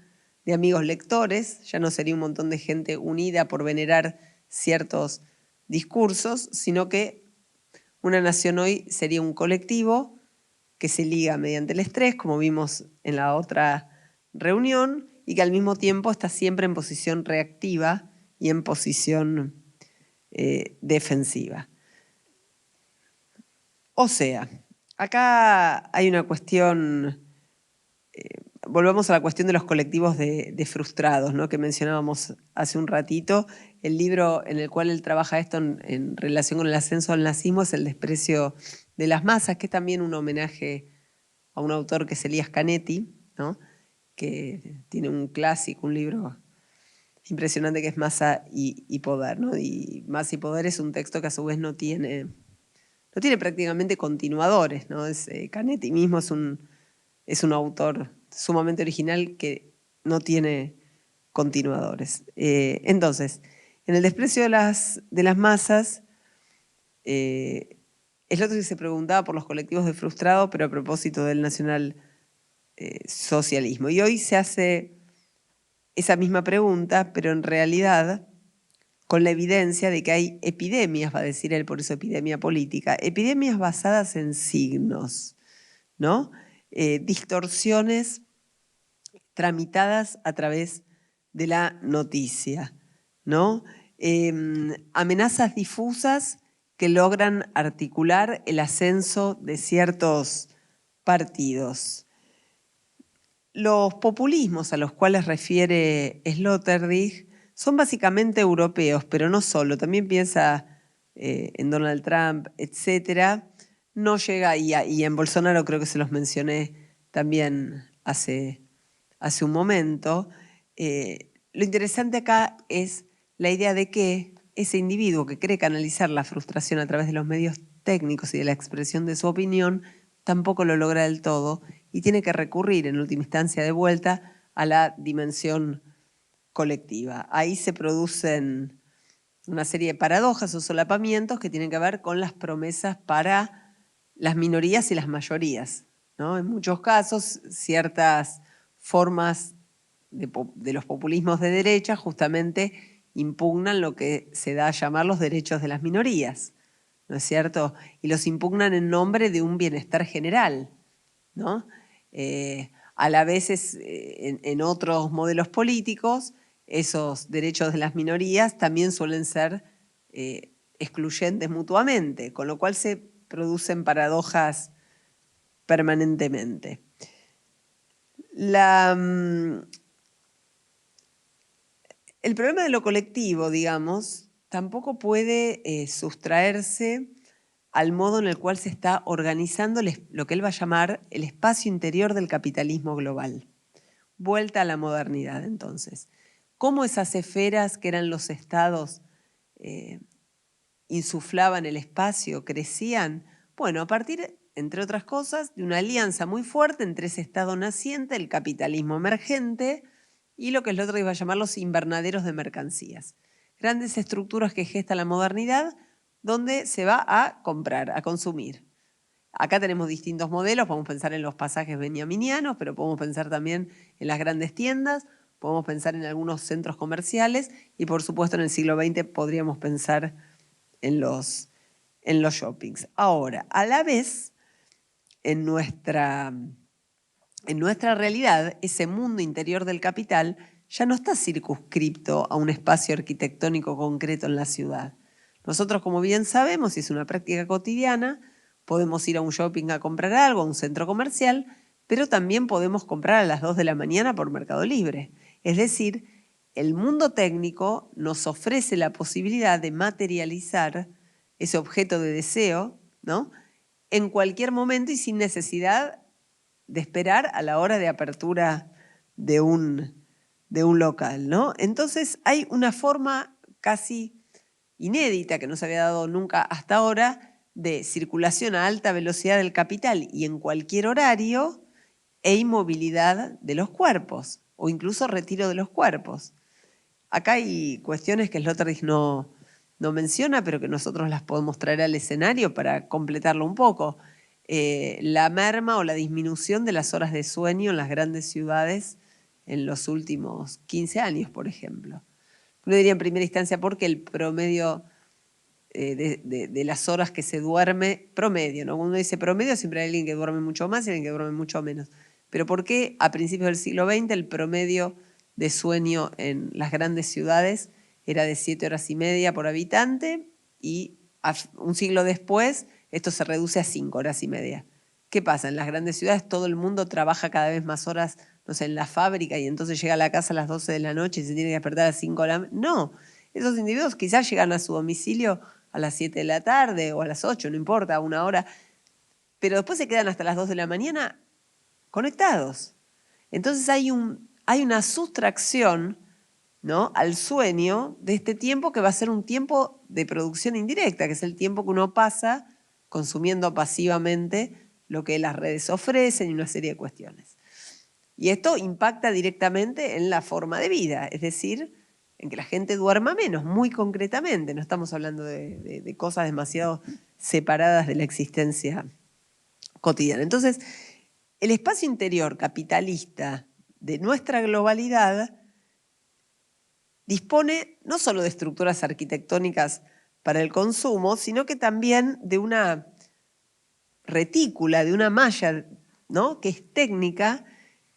Speaker 1: de amigos lectores, ya no sería un montón de gente unida por venerar ciertos discursos, sino que una nación hoy sería un colectivo que se liga mediante el estrés, como vimos en la otra reunión, y que al mismo tiempo está siempre en posición reactiva y en posición defensiva. O sea, acá hay una cuestión volvamos a la cuestión de los colectivos de frustrados, ¿no?, que mencionábamos hace un ratito. El libro en el cual él trabaja esto en relación con el ascenso al nazismo es El desprecio de las masas, que es también un homenaje a un autor que es Elías Canetti, ¿no?, que tiene un clásico, un libro impresionante que es Masa y Poder, ¿no? Y Masa y Poder es un texto que a su vez no tiene prácticamente continuadores, ¿no? Canetti mismo es un autor sumamente original que no tiene continuadores. Entonces, en El desprecio de las masas, es lo otro que se preguntaba por los colectivos de frustrados, pero a propósito del nacional socialismo. Y hoy se hace esa misma pregunta, pero en realidad con la evidencia de que hay epidemias, va a decir él, por eso epidemia política, epidemias basadas en signos, ¿no? Distorsiones tramitadas a través de la noticia, ¿no? Amenazas difusas que logran articular el ascenso de ciertos partidos. Los populismos a los cuales refiere Sloterdijk son básicamente europeos, pero no solo, también piensa en Donald Trump, etcétera. No llega, y en Bolsonaro creo que se los mencioné también hace un momento. Lo interesante acá es la idea de que ese individuo que cree canalizar la frustración a través de los medios técnicos y de la expresión de su opinión tampoco lo logra del todo y tiene que recurrir en última instancia de vuelta a la dimensión colectiva. Ahí se producen una serie de paradojas o solapamientos que tienen que ver con las promesas para las minorías y las mayorías, ¿no? En muchos casos, ciertas formas de los populismos de derecha justamente impugnan lo que se da a llamar los derechos de las minorías, ¿no es cierto? Y los impugnan en nombre de un bienestar general, ¿no? A la vez en otros modelos políticos, esos derechos de las minorías también suelen ser excluyentes mutuamente, con lo cual se producen paradojas permanentemente. El problema de lo colectivo, digamos, tampoco puede sustraerse al modo en el cual se está organizando lo que él va a llamar el espacio interior del capitalismo global. Vuelta a la modernidad, entonces. ¿Cómo esas esferas que eran los estados insuflaban el espacio, crecían? Bueno, a partir, entre otras cosas, de una alianza muy fuerte entre ese estado naciente, el capitalismo emergente, y lo que el otro iba a llamar los invernaderos de mercancías. Grandes estructuras que gesta la modernidad, donde se va a comprar, a consumir. Acá tenemos distintos modelos, podemos pensar en los pasajes benjaminianos, pero podemos pensar también en las grandes tiendas, podemos pensar en algunos centros comerciales y por supuesto en el siglo XX podríamos pensar en los shoppings. Ahora, a la vez, en nuestra realidad, ese mundo interior del capital ya no está circunscripto a un espacio arquitectónico concreto en la ciudad. Nosotros, como bien sabemos, y es una práctica cotidiana, podemos ir a un shopping a comprar algo, a un centro comercial, pero también podemos comprar a las 2 de la mañana por Mercado Libre. Es decir, el mundo técnico nos ofrece la posibilidad de materializar ese objeto de deseo, ¿no?, en cualquier momento y sin necesidad de esperar a la hora de apertura de un local, ¿no? Entonces hay una forma casi inédita que no se había dado nunca hasta ahora de circulación a alta velocidad del capital y en cualquier horario e inmovilidad de los cuerpos o incluso retiro de los cuerpos. Acá hay cuestiones que Sloterdijk no menciona, pero que nosotros las podemos traer al escenario para completarlo un poco. La merma o la disminución de las horas de sueño en las grandes ciudades en los últimos 15 años, por ejemplo. Uno diría en primera instancia porque el promedio de las horas que se duerme, promedio, ¿no? Cuando uno dice promedio siempre hay alguien que duerme mucho más y alguien que duerme mucho menos. Pero ¿por qué a principios del siglo XX el promedio de sueño en las grandes ciudades era de 7 horas y media por habitante y un siglo después esto se reduce a 5 horas y media ¿Qué pasa? En las grandes ciudades todo el mundo trabaja cada vez más horas, no sé, en la fábrica y entonces llega a la casa a las 12 de la noche y se tiene que despertar a las 5 de la mañana. No, esos individuos quizás llegan a su domicilio a las 7 de la tarde o a las 8, no importa, a una hora, pero después se quedan hasta las 2 de la mañana conectados. Entonces hay una sustracción, ¿no?, al sueño de este tiempo que va a ser un tiempo de producción indirecta, que es el tiempo que uno pasa consumiendo pasivamente lo que las redes ofrecen y una serie de cuestiones. Y esto impacta directamente en la forma de vida, es decir, en que la gente duerma menos, muy concretamente. No estamos hablando de cosas demasiado separadas de la existencia cotidiana. Entonces, el espacio interior capitalista de nuestra globalidad dispone no solo de estructuras arquitectónicas para el consumo, sino que también de una retícula, de una malla, ¿no?, que es técnica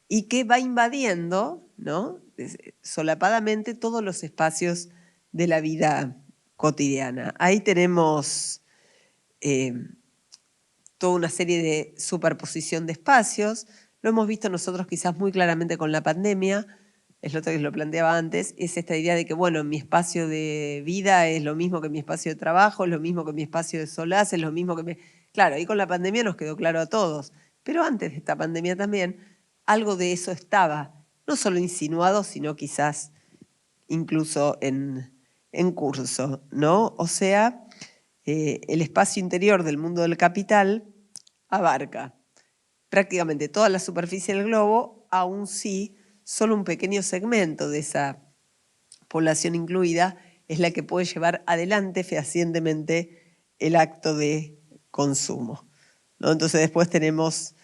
Speaker 1: y que va invadiendo, ¿no?, solapadamente todos los espacios de la vida cotidiana. Ahí tenemos toda una serie de superposición de espacios. Lo hemos visto nosotros quizás muy claramente con la pandemia. Es lo que lo planteaba antes, es esta idea de que, bueno, mi espacio de vida es lo mismo que mi espacio de trabajo, es lo mismo que mi espacio de solaz, es lo mismo que Claro, ahí con la pandemia nos quedó claro a todos, pero antes de esta pandemia también algo de eso estaba, no solo insinuado, sino quizás incluso en curso, ¿no? O sea, el espacio interior del mundo del capital abarca prácticamente toda la superficie del globo, aún sí, solo un pequeño segmento de esa población incluida es la que puede llevar adelante fehacientemente el acto de consumo, ¿no? Entonces después tenemos,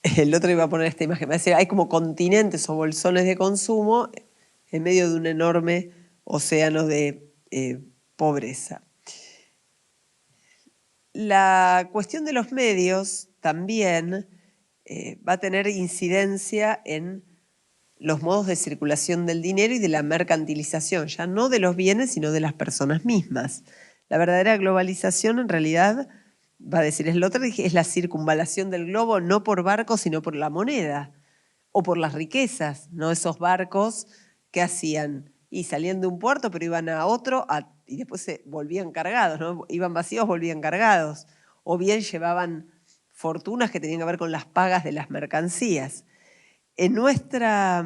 Speaker 1: el otro iba a poner esta imagen, me decía, hay como continentes o bolsones de consumo en medio de un enorme océano de pobreza. La cuestión de los medios también va a tener incidencia en los modos de circulación del dinero y de la mercantilización, ya no de los bienes, sino de las personas mismas. La verdadera globalización, en realidad, va a decir Sloterdijk, es la circunvalación del globo no por barcos, sino por la moneda o por las riquezas, ¿no? Esos barcos que hacían y salían de un puerto, pero iban a otro y después se volvían cargados, ¿no? Iban vacíos, volvían cargados. O bien llevaban fortunas que tenían que ver con las pagas de las mercancías. En nuestra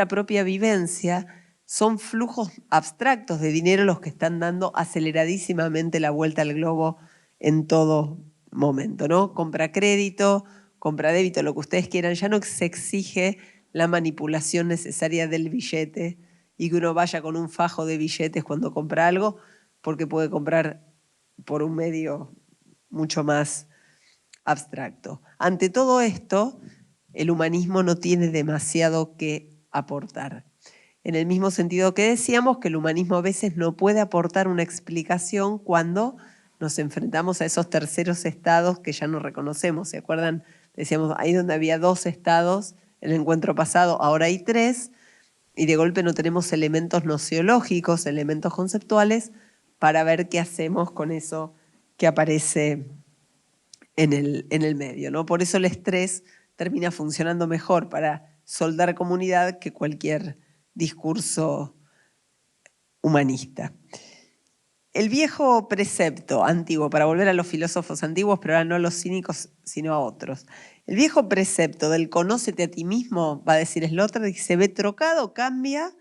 Speaker 1: propia vivencia son flujos abstractos de dinero los que están dando aceleradísimamente la vuelta al globo en todo momento, ¿no? Compra crédito, compra débito, lo que ustedes quieran, ya no se exige la manipulación necesaria del billete y que uno vaya con un fajo de billetes cuando compra algo, porque puede comprar por un medio mucho más abstracto. Ante todo esto, el humanismo no tiene demasiado que aportar. En el mismo sentido que decíamos que el humanismo a veces no puede aportar una explicación cuando nos enfrentamos a esos terceros estados que ya no reconocemos. ¿Se acuerdan? Decíamos, ahí donde había 2 estados, en el encuentro pasado, ahora hay 3, y de golpe no tenemos elementos nociológicos, elementos conceptuales, para ver qué hacemos con eso que aparece en el medio, ¿no? Por eso el estrés termina funcionando mejor para soldar comunidad que cualquier discurso humanista. El viejo precepto antiguo, para volver a los filósofos antiguos, pero ahora no a los cínicos, sino a otros. El viejo precepto del conócete a ti mismo, va a decir Sloterdijk, se ve trocado, cambia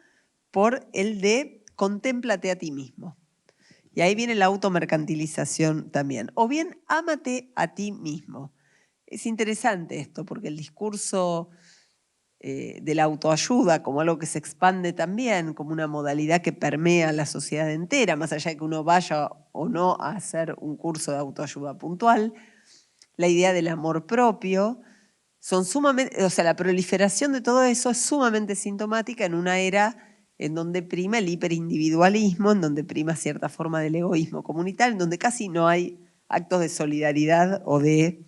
Speaker 1: por el de contémplate a ti mismo. Y ahí viene la automercantilización también. O bien, ámate a ti mismo. Es interesante esto, porque el discurso de la autoayuda como algo que se expande también, como una modalidad que permea la sociedad entera, más allá de que uno vaya o no a hacer un curso de autoayuda puntual, la idea del amor propio, son sumamente, o sea, la proliferación de todo eso es sumamente sintomática en una era en donde prima el hiperindividualismo, en donde prima cierta forma del egoísmo comunitario, en donde casi no hay actos de solidaridad o de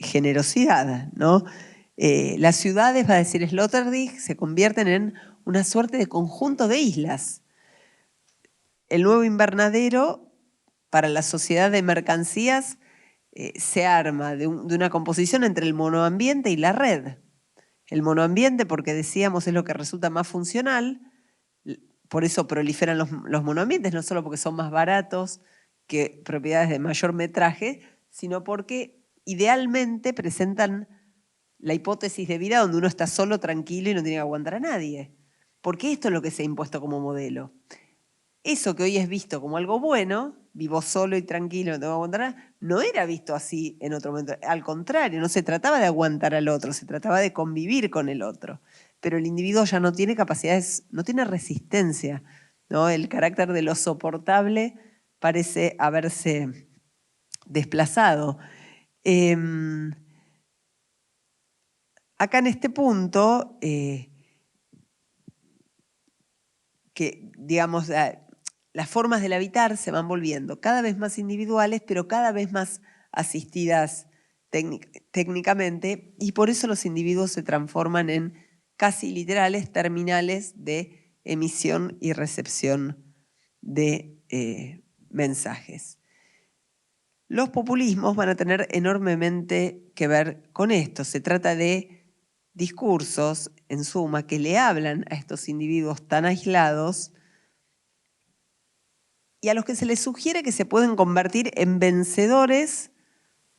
Speaker 1: generosidad, ¿no? Las ciudades, va a decir Sloterdijk, se convierten en una suerte de conjunto de islas. El nuevo invernadero para la sociedad de mercancías
Speaker 2: se arma de una composición entre el monoambiente y la red. El monoambiente, porque decíamos, es lo que resulta más funcional, por eso proliferan los monoambientes, no solo porque son más baratos que propiedades de mayor metraje, sino porque idealmente presentan la hipótesis de vida donde uno está solo, tranquilo y no tiene que aguantar a nadie. Porque esto es lo que se ha impuesto como modelo. Eso que hoy es visto como algo bueno, vivo solo y tranquilo, no tengo que aguantar a nadie, no era visto así en otro momento. Al contrario, no se trataba de aguantar al otro, se trataba de convivir con el otro. Pero el individuo ya no tiene capacidades, no tiene resistencia, ¿no? El carácter de lo soportable parece haberse desplazado. Acá en este punto, que digamos, las formas del habitar se van volviendo cada vez más individuales, pero cada vez más asistidas técnicamente, y por eso los individuos se transforman en casi literales terminales de emisión y recepción de mensajes. Los populismos van a tener enormemente que ver con esto. Se trata de discursos, en suma, que le hablan a estos individuos tan aislados y a los que se les sugiere que se pueden convertir en vencedores,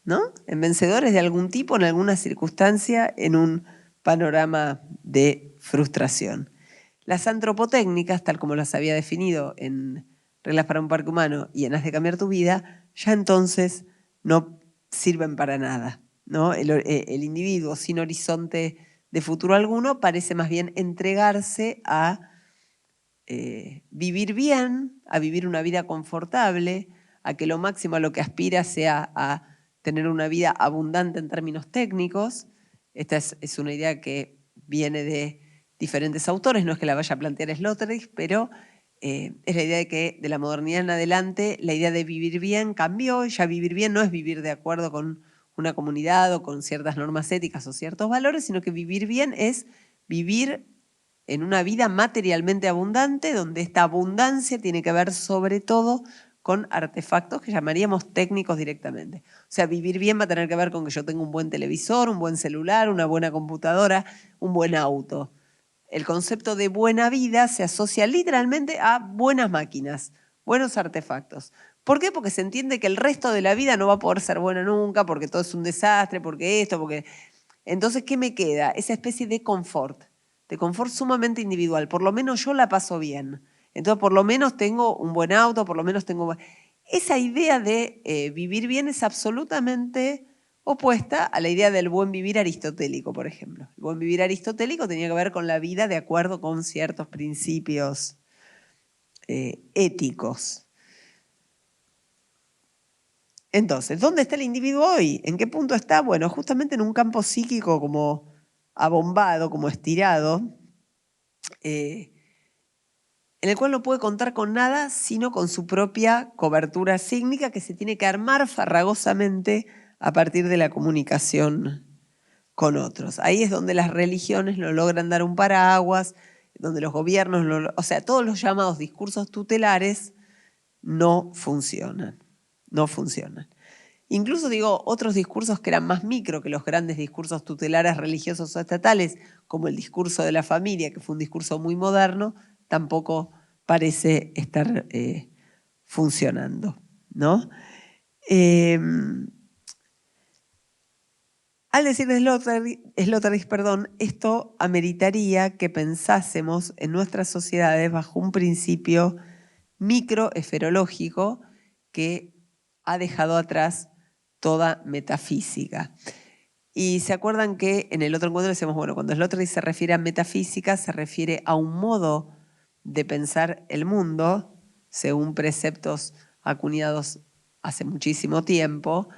Speaker 2: ¿no? En vencedores de algún tipo, en alguna circunstancia, en un panorama de frustración. Las antropotécnicas, tal como las había definido en Reglas para un Parque Humano y en Haz de Cambiar tu Vida, ya entonces no sirven para nada, ¿no? El individuo sin horizonte de futuro alguno parece más bien entregarse a vivir bien, a vivir una vida confortable, a que lo máximo a lo que aspira sea a tener una vida abundante en términos técnicos. Esta es una idea que viene de diferentes autores, no es que la vaya a plantear Sloterdijk, pero es la idea de que de la modernidad en adelante la idea de vivir bien cambió, y ya vivir bien no es vivir de acuerdo con una comunidad o con ciertas normas éticas o ciertos valores, sino que vivir bien es vivir en una vida materialmente abundante, donde esta abundancia tiene que ver sobre todo con artefactos que llamaríamos técnicos directamente. O sea, vivir bien va a tener que ver con que yo tenga un buen televisor, un buen celular, una buena computadora, un buen auto. El concepto de buena vida se asocia literalmente a buenas máquinas, buenos artefactos. ¿Por qué? Porque se entiende que el resto de la vida no va a poder ser buena nunca, porque todo es un desastre, porque esto, porque... Entonces, ¿qué me queda? Esa especie de confort sumamente individual. Por lo menos yo la paso bien. Entonces, por lo menos tengo un buen auto, por lo menos tengo... Esa idea de vivir bien es absolutamente opuesta a la idea del buen vivir aristotélico, por ejemplo. El buen vivir aristotélico tenía que ver con la vida de acuerdo con ciertos principios éticos. Entonces, ¿dónde está el individuo hoy? ¿En qué punto está? Bueno, justamente en un campo psíquico como abombado, como estirado, en el cual no puede contar con nada sino con su propia cobertura sígnica que se tiene que armar farragosamente a partir de la comunicación con otros. Ahí es donde las religiones no logran dar un paraguas, donde los gobiernos, o sea, todos los llamados discursos tutelares no funcionan, no funcionan. Incluso digo, otros discursos que eran más micro que los grandes discursos tutelares religiosos o estatales, como el discurso de la familia, que fue un discurso muy moderno, tampoco parece estar funcionando, ¿no? Al decir Sloterdijk, esto ameritaría que pensásemos en nuestras sociedades bajo un principio microesferológico que ha dejado atrás toda metafísica. Y se acuerdan que en el otro encuentro decíamos, bueno, cuando Sloterdijk se refiere a metafísica, se refiere a un modo de pensar el mundo, según preceptos acuñados hace muchísimo tiempo,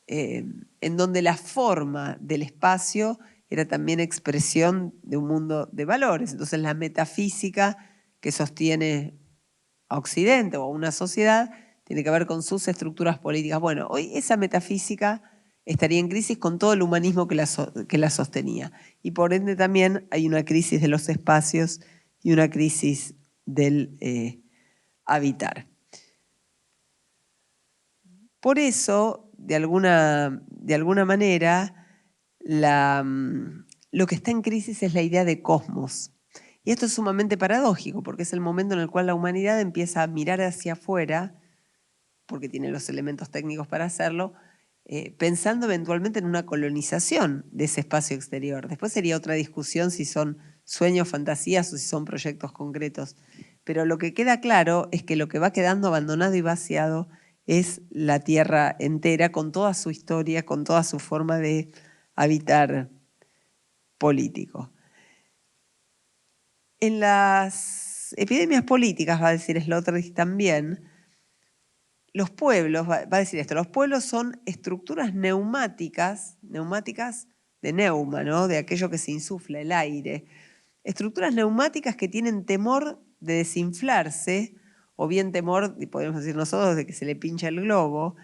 Speaker 2: en donde la forma del espacio era también expresión de un mundo de valores. Entonces la metafísica que sostiene a Occidente o a una sociedad tiene que ver con sus estructuras políticas. Bueno, hoy esa metafísica estaría en crisis con todo el humanismo que la sostenía. Y por ende también hay una crisis de los espacios y una crisis del habitar. Por eso, de alguna manera, lo que está en crisis es la idea de cosmos. Y esto es sumamente paradójico, porque es el momento en el cual la humanidad empieza a mirar hacia afuera, porque tiene los elementos técnicos para hacerlo, pensando eventualmente en una colonización de ese espacio exterior. Después sería otra discusión si son sueños, fantasías o si son proyectos concretos. Pero lo que queda claro es que lo que va quedando abandonado y vaciado es la Tierra entera, con toda su historia, con toda su forma de habitar político. En las epidemias políticas, va a decir Sloterdijk también, los pueblos, va a decir esto, los pueblos son estructuras neumáticas de neuma, ¿no? De aquello que se insufla, el aire. Estructuras neumáticas que tienen temor de desinflarse, o bien temor, podemos decir nosotros, de que se le pincha el globo.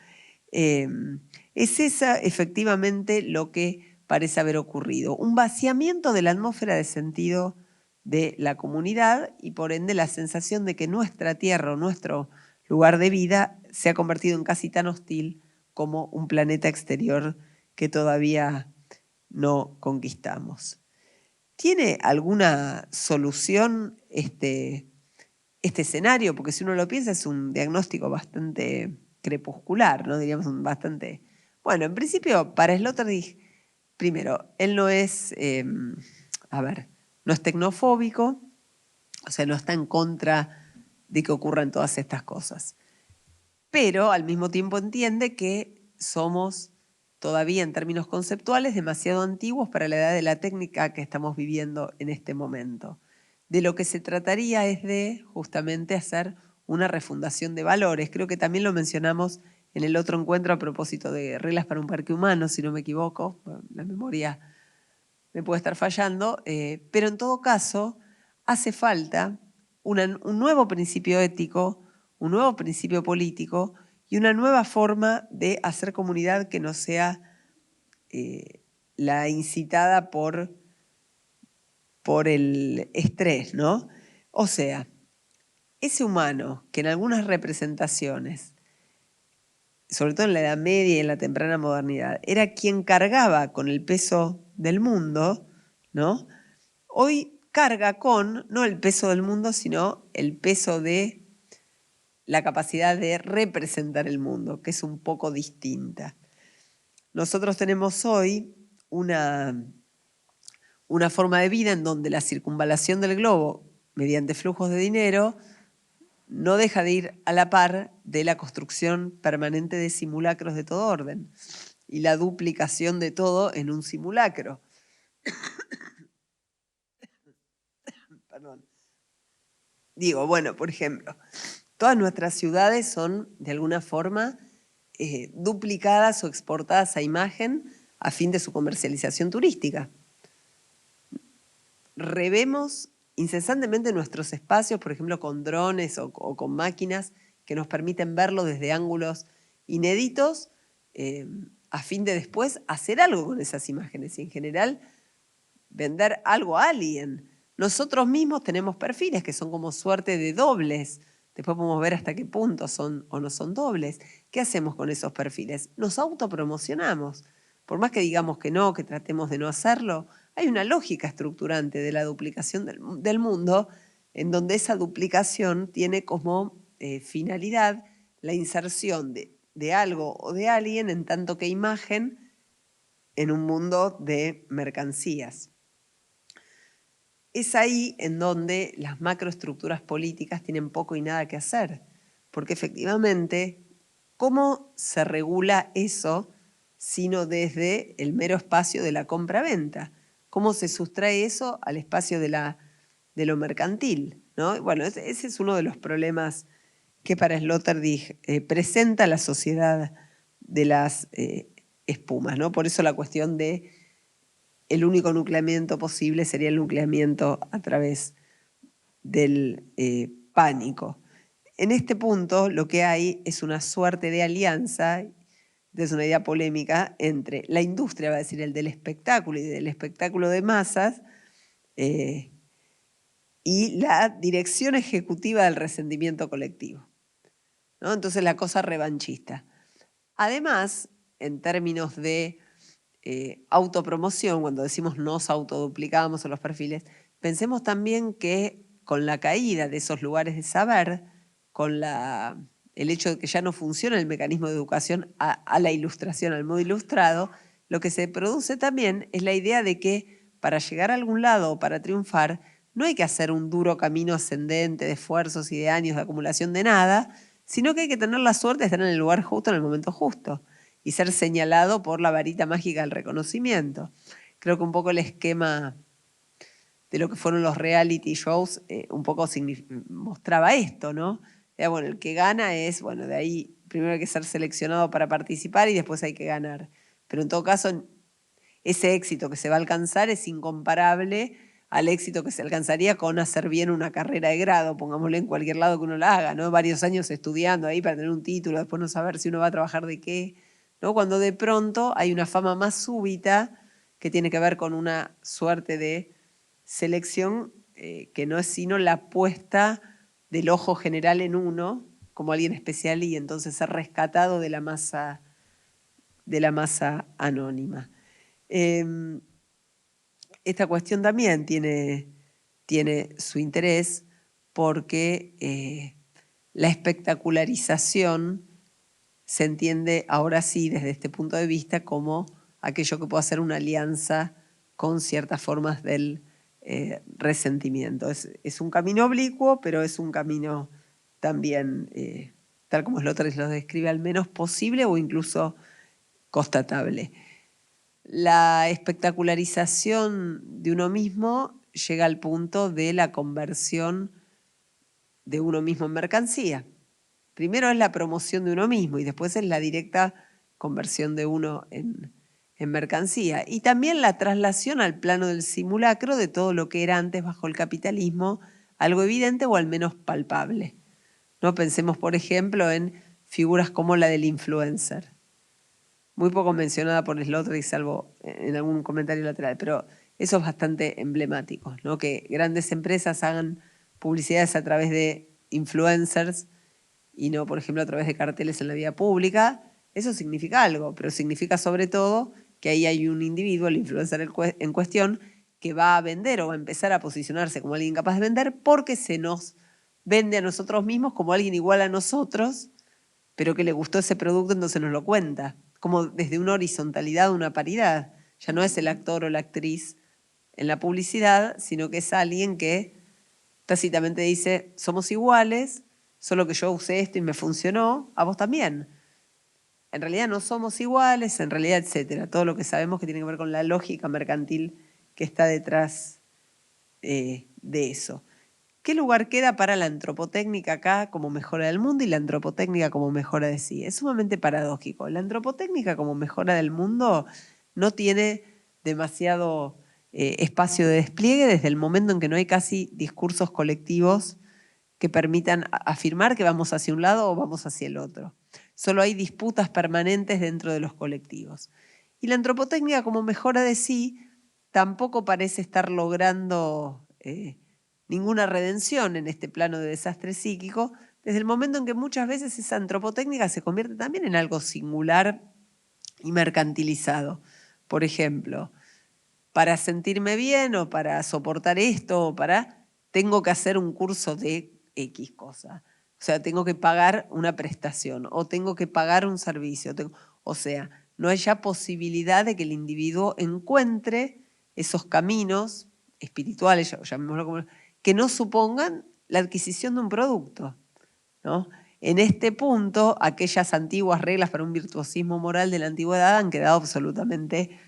Speaker 2: Es esa efectivamente lo que parece haber ocurrido. Un vaciamiento de la atmósfera de sentido de la comunidad y por ende la sensación de que nuestra tierra o nuestro lugar de vida se ha convertido en casi tan hostil como un planeta exterior que todavía no conquistamos. ¿Tiene alguna solución este escenario? Porque si uno lo piensa es un diagnóstico bastante crepuscular, ¿no? Diríamos bastante... Bueno, en principio, para Sloterdijk, primero, él no es, no es tecnofóbico, o sea, no está en contra de que ocurran todas estas cosas. Pero al mismo tiempo entiende que somos todavía en términos conceptuales demasiado antiguos para la edad de la técnica que estamos viviendo en este momento. De lo que se trataría es de justamente hacer una refundación de valores. Creo que también lo mencionamos en el otro encuentro a propósito de reglas para un parque humano, si no me equivoco. La memoria me puede estar fallando, pero en todo caso hace falta un nuevo principio ético, un nuevo principio político y una nueva forma de hacer comunidad que no sea la incitada por el estrés, ¿no? O sea, ese humano que en algunas representaciones, sobre todo en la Edad Media y en la temprana modernidad, era quien cargaba con el peso del mundo, ¿no? Hoy carga con, no el peso del mundo, sino el peso de la capacidad de representar el mundo, que es un poco distinta. Nosotros tenemos hoy una forma de vida en donde la circunvalación del globo mediante flujos de dinero no deja de ir a la par de la construcción permanente de simulacros de todo orden y la duplicación de todo en un simulacro. Perdón. Digo, bueno, por ejemplo, todas nuestras ciudades son de alguna forma duplicadas o exportadas a imagen a fin de su comercialización turística. Revemos incesantemente nuestros espacios, por ejemplo, con drones o con máquinas que nos permiten verlo desde ángulos inéditos a fin de después hacer algo con esas imágenes y en general vender algo a alguien. Nosotros mismos tenemos perfiles que son como suerte de dobles. Después podemos ver hasta qué punto son o no son dobles. ¿Qué hacemos con esos perfiles? Nos autopromocionamos. Por más que digamos que no, que tratemos de no hacerlo, hay una lógica estructurante de la duplicación del mundo en donde esa duplicación tiene como finalidad la inserción de algo o de alguien en tanto que imagen en un mundo de mercancías. Es ahí en donde las macroestructuras políticas tienen poco y nada que hacer, porque efectivamente, ¿cómo se regula eso sino desde el mero espacio de la compra-venta? ¿Cómo se sustrae eso al espacio de lo mercantil, ¿no? Bueno, ese es uno de los problemas que para Sloterdijk presenta la sociedad de las espumas, ¿no? Por eso la cuestión de el único nucleamiento posible sería el nucleamiento a través del pánico. En este punto lo que hay es una suerte de alianza, es una idea polémica, entre la industria, va a decir el del espectáculo y del espectáculo de masas, y la dirección ejecutiva del resentimiento colectivo, ¿no? Entonces la cosa revanchista. Además, en términos de autopromoción, cuando decimos nos autoduplicamos en los perfiles, pensemos también que con la caída de esos lugares de saber, con el hecho de que ya no funciona el mecanismo de educación a la ilustración, al modo ilustrado, lo que se produce también es la idea de que para llegar a algún lado o para triunfar, no hay que hacer un duro camino ascendente de esfuerzos y de años de acumulación de nada, sino que hay que tener la suerte de estar en el lugar justo en el momento justo y ser señalado por la varita mágica del reconocimiento. Creo que un poco el esquema de lo que fueron los reality shows un poco mostraba esto, ¿no? Bueno, el que gana es, bueno, de ahí primero hay que ser seleccionado para participar y después hay que ganar. Pero en todo caso, ese éxito que se va a alcanzar es incomparable al éxito que se alcanzaría con hacer bien una carrera de grado, pongámosle en cualquier lado que uno la haga, ¿no? Varios años estudiando ahí para tener un título, después no saber si uno va a trabajar de qué, ¿no? Cuando de pronto hay una fama más súbita que tiene que ver con una suerte de selección que no es sino la puesta del ojo general en uno como alguien especial y entonces ser rescatado de la masa anónima. Esta cuestión también tiene su interés porque la espectacularización se entiende ahora sí desde este punto de vista como aquello que puede hacer una alianza con ciertas formas del resentimiento. Es un camino oblicuo, pero es un camino también, tal como Sloterdijk lo describe, al menos posible o incluso constatable. La espectacularización de uno mismo llega al punto de la conversión de uno mismo en mercancía. Primero es la promoción de uno mismo y después es la directa conversión de uno en mercancía. Y también la traslación al plano del simulacro de todo lo que era antes bajo el capitalismo, algo evidente o al menos palpable. ¿No? Pensemos, por ejemplo, en figuras como la del influencer. Muy poco mencionada por Sloterdijk, salvo en algún comentario lateral, pero eso es bastante emblemático, ¿no? Que grandes empresas hagan publicidades a través de influencers y no, por ejemplo, a través de carteles en la vía pública. Eso significa algo, pero significa sobre todo que ahí hay un individuo, el influencer en cuestión, que va a vender o va a empezar a posicionarse como alguien capaz de vender porque se nos vende a nosotros mismos como alguien igual a nosotros, pero que le gustó ese producto, entonces nos lo cuenta, como desde una horizontalidad, una paridad. Ya no es el actor o la actriz en la publicidad, sino que es alguien que tácitamente dice, somos iguales, solo que yo usé esto y me funcionó, a vos también. En realidad no somos iguales, en realidad, etcétera. Todo lo que sabemos que tiene que ver con la lógica mercantil que está detrás de eso. ¿Qué lugar queda para la antropotécnica acá como mejora del mundo y la antropotécnica como mejora de sí? Es sumamente paradójico. La antropotécnica como mejora del mundo no tiene demasiado espacio de despliegue desde el momento en que no hay casi discursos colectivos que permitan afirmar que vamos hacia un lado o vamos hacia el otro. Solo hay disputas permanentes dentro de los colectivos. Y la antropotécnica como mejora de sí tampoco parece estar logrando ninguna redención en este plano de desastre psíquico, desde el momento en que muchas veces esa antropotécnica se convierte también en algo singular y mercantilizado. Por ejemplo, para sentirme bien o para soportar esto o tengo que hacer un curso de X cosa. O sea, tengo que pagar una prestación o tengo que pagar un servicio. O sea, no hay ya posibilidad de que el individuo encuentre esos caminos espirituales, llamémoslo como, que no supongan la adquisición de un producto, ¿no? En este punto, aquellas antiguas reglas para un virtuosismo moral de la antigüedad han quedado absolutamente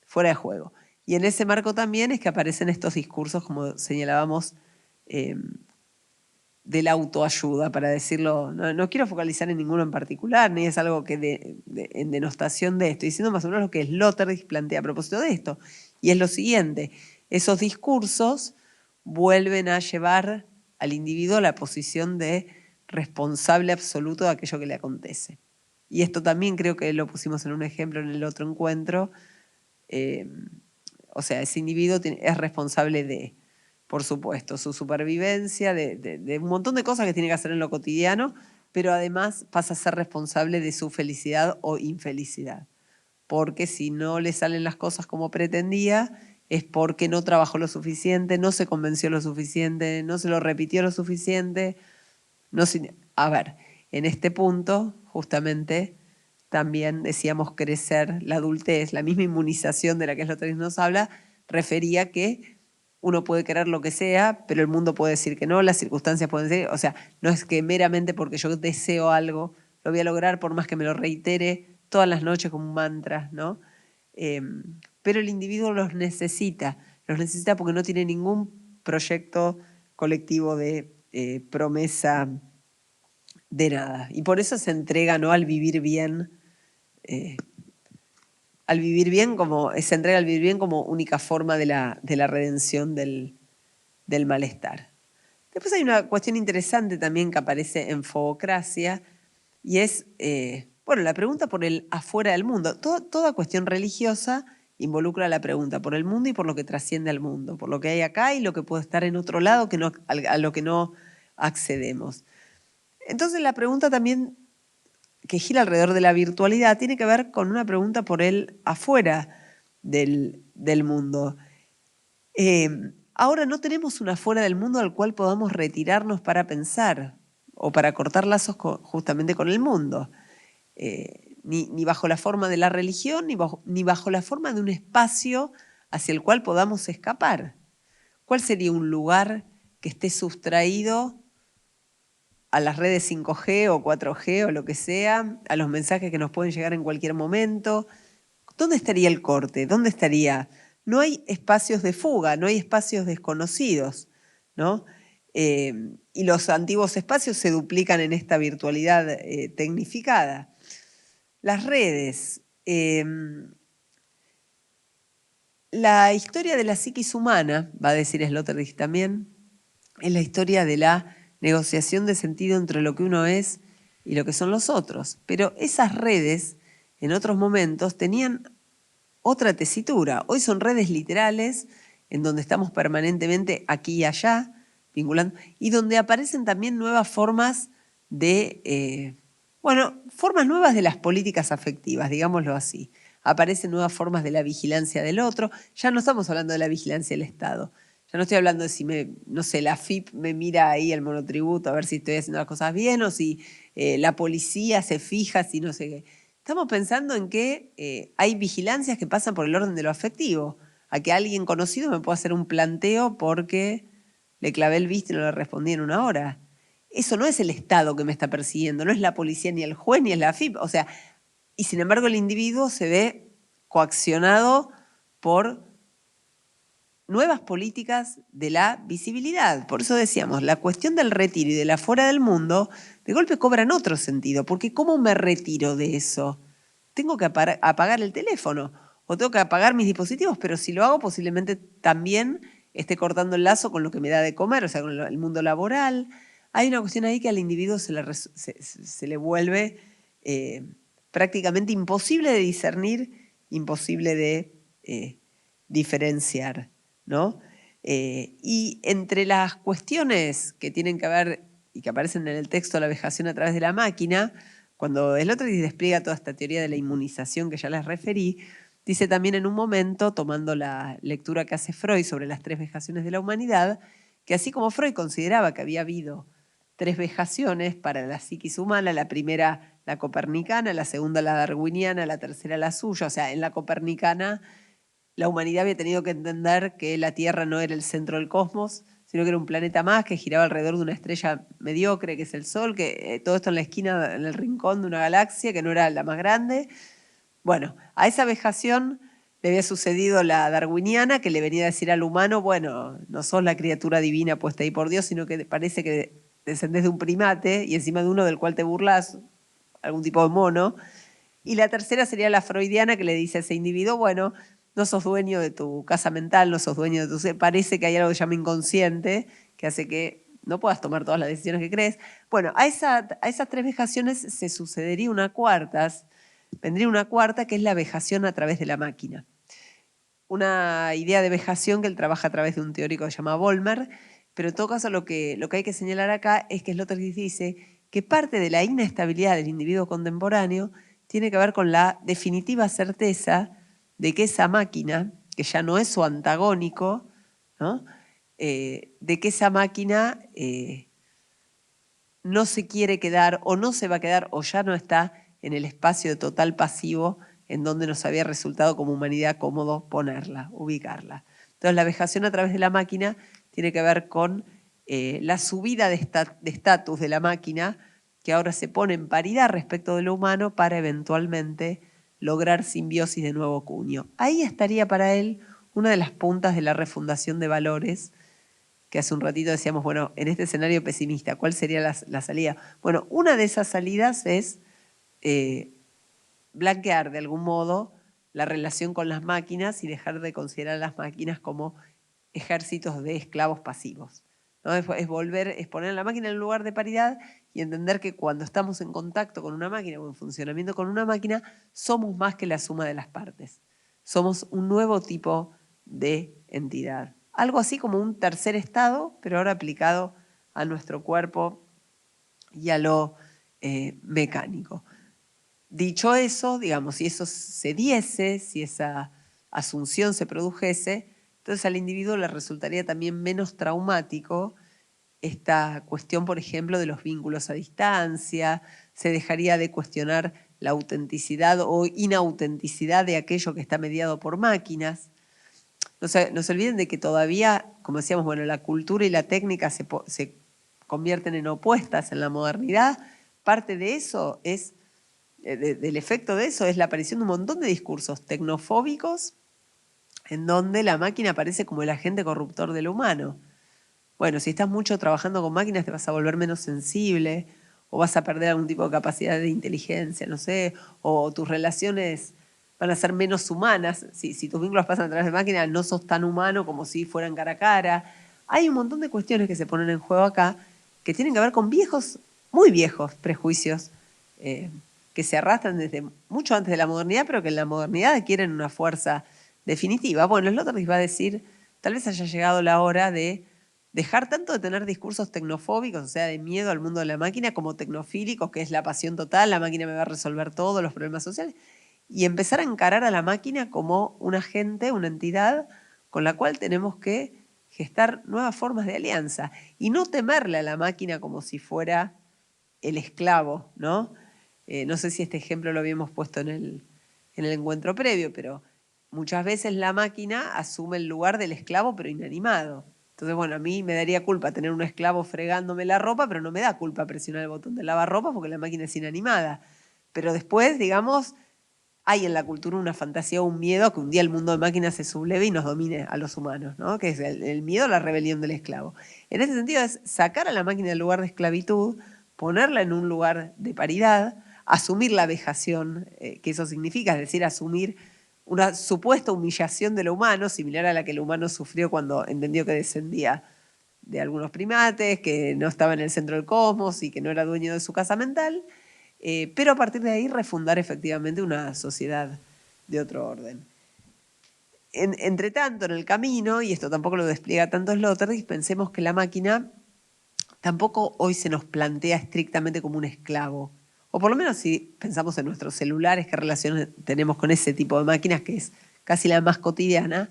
Speaker 2: fuera de juego. Y en ese marco también es que aparecen estos discursos, como señalábamos, de la autoayuda, para decirlo. No quiero focalizar en ninguno en particular, ni es algo que en denostación de esto, diciendo más o menos lo que Sloterdijk plantea a propósito de esto. Y es lo siguiente, esos discursos vuelven a llevar al individuo a la posición de responsable absoluto de aquello que le acontece. Y esto también creo que lo pusimos en un ejemplo en el otro encuentro. O sea, ese individuo es responsable de, por supuesto, su supervivencia, de un montón de cosas que tiene que hacer en lo cotidiano, pero además pasa a ser responsable de su felicidad o infelicidad. porque si no le salen las cosas como pretendía, es porque no trabajó lo suficiente, no se convenció lo suficiente, no se lo repitió lo suficiente. A ver, en este punto, justamente, también decíamos crecer, la adultez, la misma inmunización de la que Sloterdijk nos habla, refería que uno puede querer lo que sea, pero el mundo puede decir que no, las circunstancias pueden decir, o sea, no es que meramente porque yo deseo algo, lo voy a lograr por más que me lo reitere todas las noches como un mantra, ¿no? Pero el individuo los necesita porque no tiene ningún proyecto colectivo de promesa de nada. Y por eso se entrega, ¿no?, al vivir bien, se entrega al vivir bien como única forma de la redención del malestar. Después hay una cuestión interesante también que aparece en Fogocracia, y es, la pregunta por el afuera del mundo. Toda cuestión religiosa involucra la pregunta por el mundo y por lo que trasciende al mundo, por lo que hay acá y lo que puede estar en otro lado a lo que no accedemos. Entonces la pregunta también que gira alrededor de la virtualidad tiene que ver con una pregunta por el afuera del mundo. Ahora no tenemos un afuera del mundo al cual podamos retirarnos para pensar o para cortar lazos justamente con el mundo. Ni bajo la forma de la religión, ni bajo la forma de un espacio hacia el cual podamos escapar. ¿Cuál sería un lugar que esté sustraído a las redes 5G o 4G o lo que sea, a los mensajes que nos pueden llegar en cualquier momento? ¿Dónde estaría el corte? ¿Dónde estaría? No hay espacios de fuga, no hay espacios desconocidos, ¿no? Y los antiguos espacios se duplican en esta virtualidad tecnificada. Las redes. La historia de la psiquis humana, va a decir Sloterdijk también, es la historia de la negociación de sentido entre lo que uno es y lo que son los otros. Pero esas redes, en otros momentos, tenían otra tesitura. Hoy son redes literales, en donde estamos permanentemente aquí y allá, vinculando, y donde aparecen también nuevas formas formas nuevas de las políticas afectivas, digámoslo así. Aparecen nuevas formas de la vigilancia del otro. Ya no estamos hablando de la vigilancia del Estado. Ya no estoy hablando de si la AFIP me mira ahí el monotributo a ver si estoy haciendo las cosas bien o si la policía se fija si no sé qué. Estamos pensando en que hay vigilancias que pasan por el orden de lo afectivo. A que alguien conocido me pueda hacer un planteo porque le clavé el visto y no le respondí en una hora. Eso no es el Estado que me está persiguiendo, no es la policía, ni el juez, ni es la AFIP. O sea, y sin embargo el individuo se ve coaccionado por nuevas políticas de la visibilidad. Por eso decíamos, la cuestión del retiro y del afuera del mundo, de golpe cobran otro sentido, porque ¿cómo me retiro de eso? Tengo que apagar el teléfono o tengo que apagar mis dispositivos, pero si lo hago posiblemente también esté cortando el lazo con lo que me da de comer, o sea, con el mundo laboral. Hay una cuestión ahí que al individuo se le vuelve prácticamente imposible de discernir, imposible de diferenciar, ¿no? Y entre las cuestiones que tienen que ver y que aparecen en el texto la vejación a través de la máquina, cuando Sloterdijk despliega toda esta teoría de la inmunización que ya les referí, dice también en un momento, tomando la lectura que hace Freud sobre las 3 vejaciones de la humanidad, que así como Freud consideraba que había habido 3 vejaciones para la psiquis humana, la primera la copernicana, la segunda la darwiniana, la tercera la suya, o sea, en la copernicana la humanidad había tenido que entender que la Tierra no era el centro del cosmos, sino que era un planeta más que giraba alrededor de una estrella mediocre, que es el Sol, que todo esto en la esquina, en el rincón de una galaxia, que no era la más grande. Bueno, a esa vejación le había sucedido la darwiniana, que le venía a decir al humano, bueno, no sos la criatura divina puesta ahí por Dios, sino que parece que descendés de un primate y encima de uno del cual te burlas, algún tipo de mono. Y la tercera sería la freudiana, que le dice a ese individuo, bueno, no sos dueño de tu casa mental, no sos dueño de tu ser, parece que hay algo que se llama inconsciente, que hace que no puedas tomar todas las decisiones que crees. Bueno, a esas 3 vejaciones se sucedería vendría una cuarta, que es la vejación a través de la máquina. Una idea de vejación que él trabaja a través de un teórico que se llama Vollmer, pero en todo caso lo que hay que señalar acá es que Sloterdijk dice que parte de la inestabilidad del individuo contemporáneo tiene que ver con la definitiva certeza de que esa máquina, que ya no es su antagónico, ¿no? De que esa máquina no se quiere quedar o no se va a quedar o ya no está en el espacio de total pasivo en donde nos había resultado como humanidad cómodo ponerla, ubicarla. Entonces la vejación a través de la máquina tiene que ver con la subida de estatus de la máquina, que ahora se pone en paridad respecto de lo humano para eventualmente lograr simbiosis de nuevo cuño. Ahí estaría para él una de las puntas de la refundación de valores, que hace un ratito decíamos, bueno, en este escenario pesimista, ¿cuál sería la salida? Bueno, una de esas salidas es blanquear de algún modo la relación con las máquinas y dejar de considerar a las máquinas como ejércitos de esclavos pasivos, ¿no? Es poner a la máquina en un lugar de paridad y entender que cuando estamos en contacto con una máquina o en funcionamiento con una máquina, somos más que la suma de las partes. Somos un nuevo tipo de entidad. Algo así como un tercer estado, pero ahora aplicado a nuestro cuerpo y a lo mecánico. Dicho eso, digamos, si eso se diese, si esa asunción se produjese, entonces al individuo le resultaría también menos traumático esta cuestión, por ejemplo, de los vínculos a distancia, se dejaría de cuestionar la autenticidad o inautenticidad de aquello que está mediado por máquinas. No se olviden de que todavía, como decíamos, bueno, la cultura y la técnica se convierten en opuestas en la modernidad. Parte de eso es, del efecto de eso es la aparición de un montón de discursos tecnofóbicos en donde la máquina aparece como el agente corruptor de lo humano. Bueno, si estás mucho trabajando con máquinas te vas a volver menos sensible o vas a perder algún tipo de capacidad de inteligencia, no sé, o tus relaciones van a ser menos humanas. Si tus vínculos pasan a través de máquinas, no sos tan humano como si fueran cara a cara. Hay un montón de cuestiones que se ponen en juego acá que tienen que ver con viejos, muy viejos prejuicios que se arrastran desde mucho antes de la modernidad, pero que en la modernidad adquieren una fuerza definitiva. Bueno, Sloterdijk va a decir, tal vez haya llegado la hora de dejar tanto de tener discursos tecnofóbicos, o sea, de miedo al mundo de la máquina, como tecnofílicos, que es la pasión total, la máquina me va a resolver todos los problemas sociales, y empezar a encarar a la máquina como un agente, una entidad con la cual tenemos que gestar nuevas formas de alianza y no temerle a la máquina como si fuera el esclavo, ¿no? No sé si este ejemplo lo habíamos puesto en el encuentro previo, pero muchas veces la máquina asume el lugar del esclavo pero inanimado. Entonces, bueno, a mí me daría culpa tener un esclavo fregándome la ropa, pero no me da culpa presionar el botón de lavarropa porque la máquina es inanimada. Pero después, digamos, hay en la cultura una fantasía o un miedo a que un día el mundo de máquinas se subleve y nos domine a los humanos, ¿no? Que es el miedo a la rebelión del esclavo. En ese sentido es sacar a la máquina del lugar de esclavitud, ponerla en un lugar de paridad, asumir la vejación que eso significa, es decir, asumir una supuesta humillación de lo humano, similar a la que el humano sufrió cuando entendió que descendía de algunos primates, que no estaba en el centro del cosmos y que no era dueño de su casa mental, pero a partir de ahí refundar efectivamente una sociedad de otro orden. Entre tanto, en el camino, y esto tampoco lo despliega tanto Sloterdijk, pensemos que la máquina tampoco hoy se nos plantea estrictamente como un esclavo. O por lo menos si pensamos en nuestros celulares, qué relaciones tenemos con ese tipo de máquinas, que es casi la más cotidiana,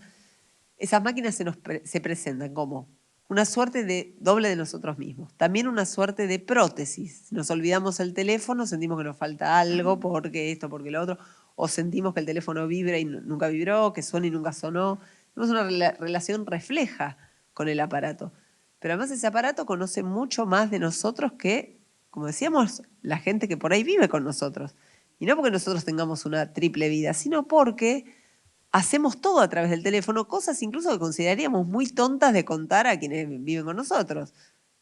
Speaker 2: esas máquinas se presentan como una suerte de doble de nosotros mismos. También una suerte de prótesis. Si nos olvidamos el teléfono, sentimos que nos falta algo, porque esto, porque lo otro, o sentimos que el teléfono vibra y nunca vibró, que suena y nunca sonó. Tenemos una relación refleja con el aparato. Pero además ese aparato conoce mucho más de nosotros que, como decíamos, la gente que por ahí vive con nosotros. Y no porque nosotros tengamos una triple vida, sino porque hacemos todo a través del teléfono, cosas incluso que consideraríamos muy tontas de contar a quienes viven con nosotros.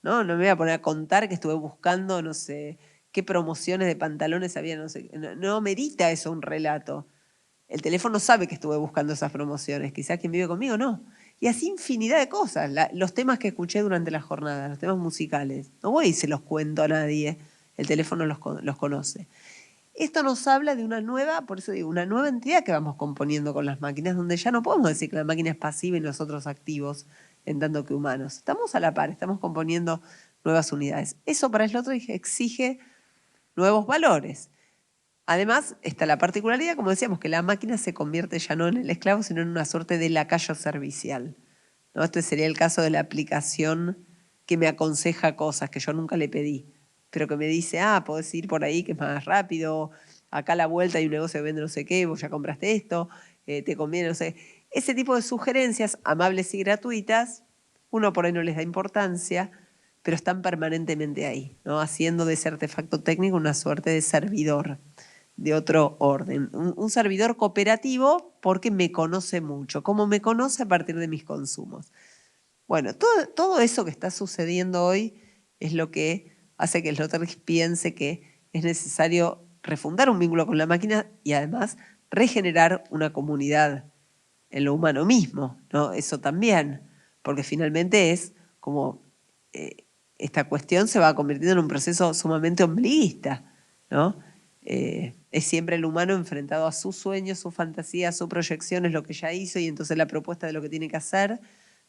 Speaker 2: No me voy a poner a contar que estuve buscando, no sé, qué promociones de pantalones había, no sé. No merita eso un relato. El teléfono sabe que estuve buscando esas promociones, quizás quien vive conmigo no. Y así infinidad de cosas. Los temas que escuché durante la jornada, los temas musicales. No voy y se los cuento a nadie. El teléfono los conoce. Esto nos habla de una nueva, por eso digo, una nueva entidad que vamos componiendo con las máquinas, donde ya no podemos decir que la máquina es pasiva y nosotros activos, en tanto que humanos. Estamos a la par, estamos componiendo nuevas unidades. Eso para Sloterdijk exige nuevos valores. Además, está la particularidad, como decíamos, que la máquina se convierte ya no en el esclavo, sino en una suerte de lacayo servicial, ¿no? Este sería el caso de la aplicación que me aconseja cosas que yo nunca le pedí, pero que me dice, podés ir por ahí que es más rápido, acá a la vuelta hay un negocio que vende no sé qué, vos ya compraste esto, te conviene, no sé. Ese tipo de sugerencias, amables y gratuitas, uno por ahí no les da importancia, pero están permanentemente ahí, ¿no? Haciendo de ese artefacto técnico una suerte de servidor de otro orden. Un servidor cooperativo porque me conoce mucho, como me conoce a partir de mis consumos. Bueno, todo eso que está sucediendo hoy es lo que hace que el Sloterdijk piense que es necesario refundar un vínculo con la máquina y además regenerar una comunidad en lo humano mismo, ¿no? Eso también, porque finalmente es como esta cuestión se va convirtiendo en un proceso sumamente ombliguista, ¿no? Es siempre el humano enfrentado a sus sueños, sus fantasías, sus proyecciones, lo que ya hizo y entonces la propuesta de lo que tiene que hacer.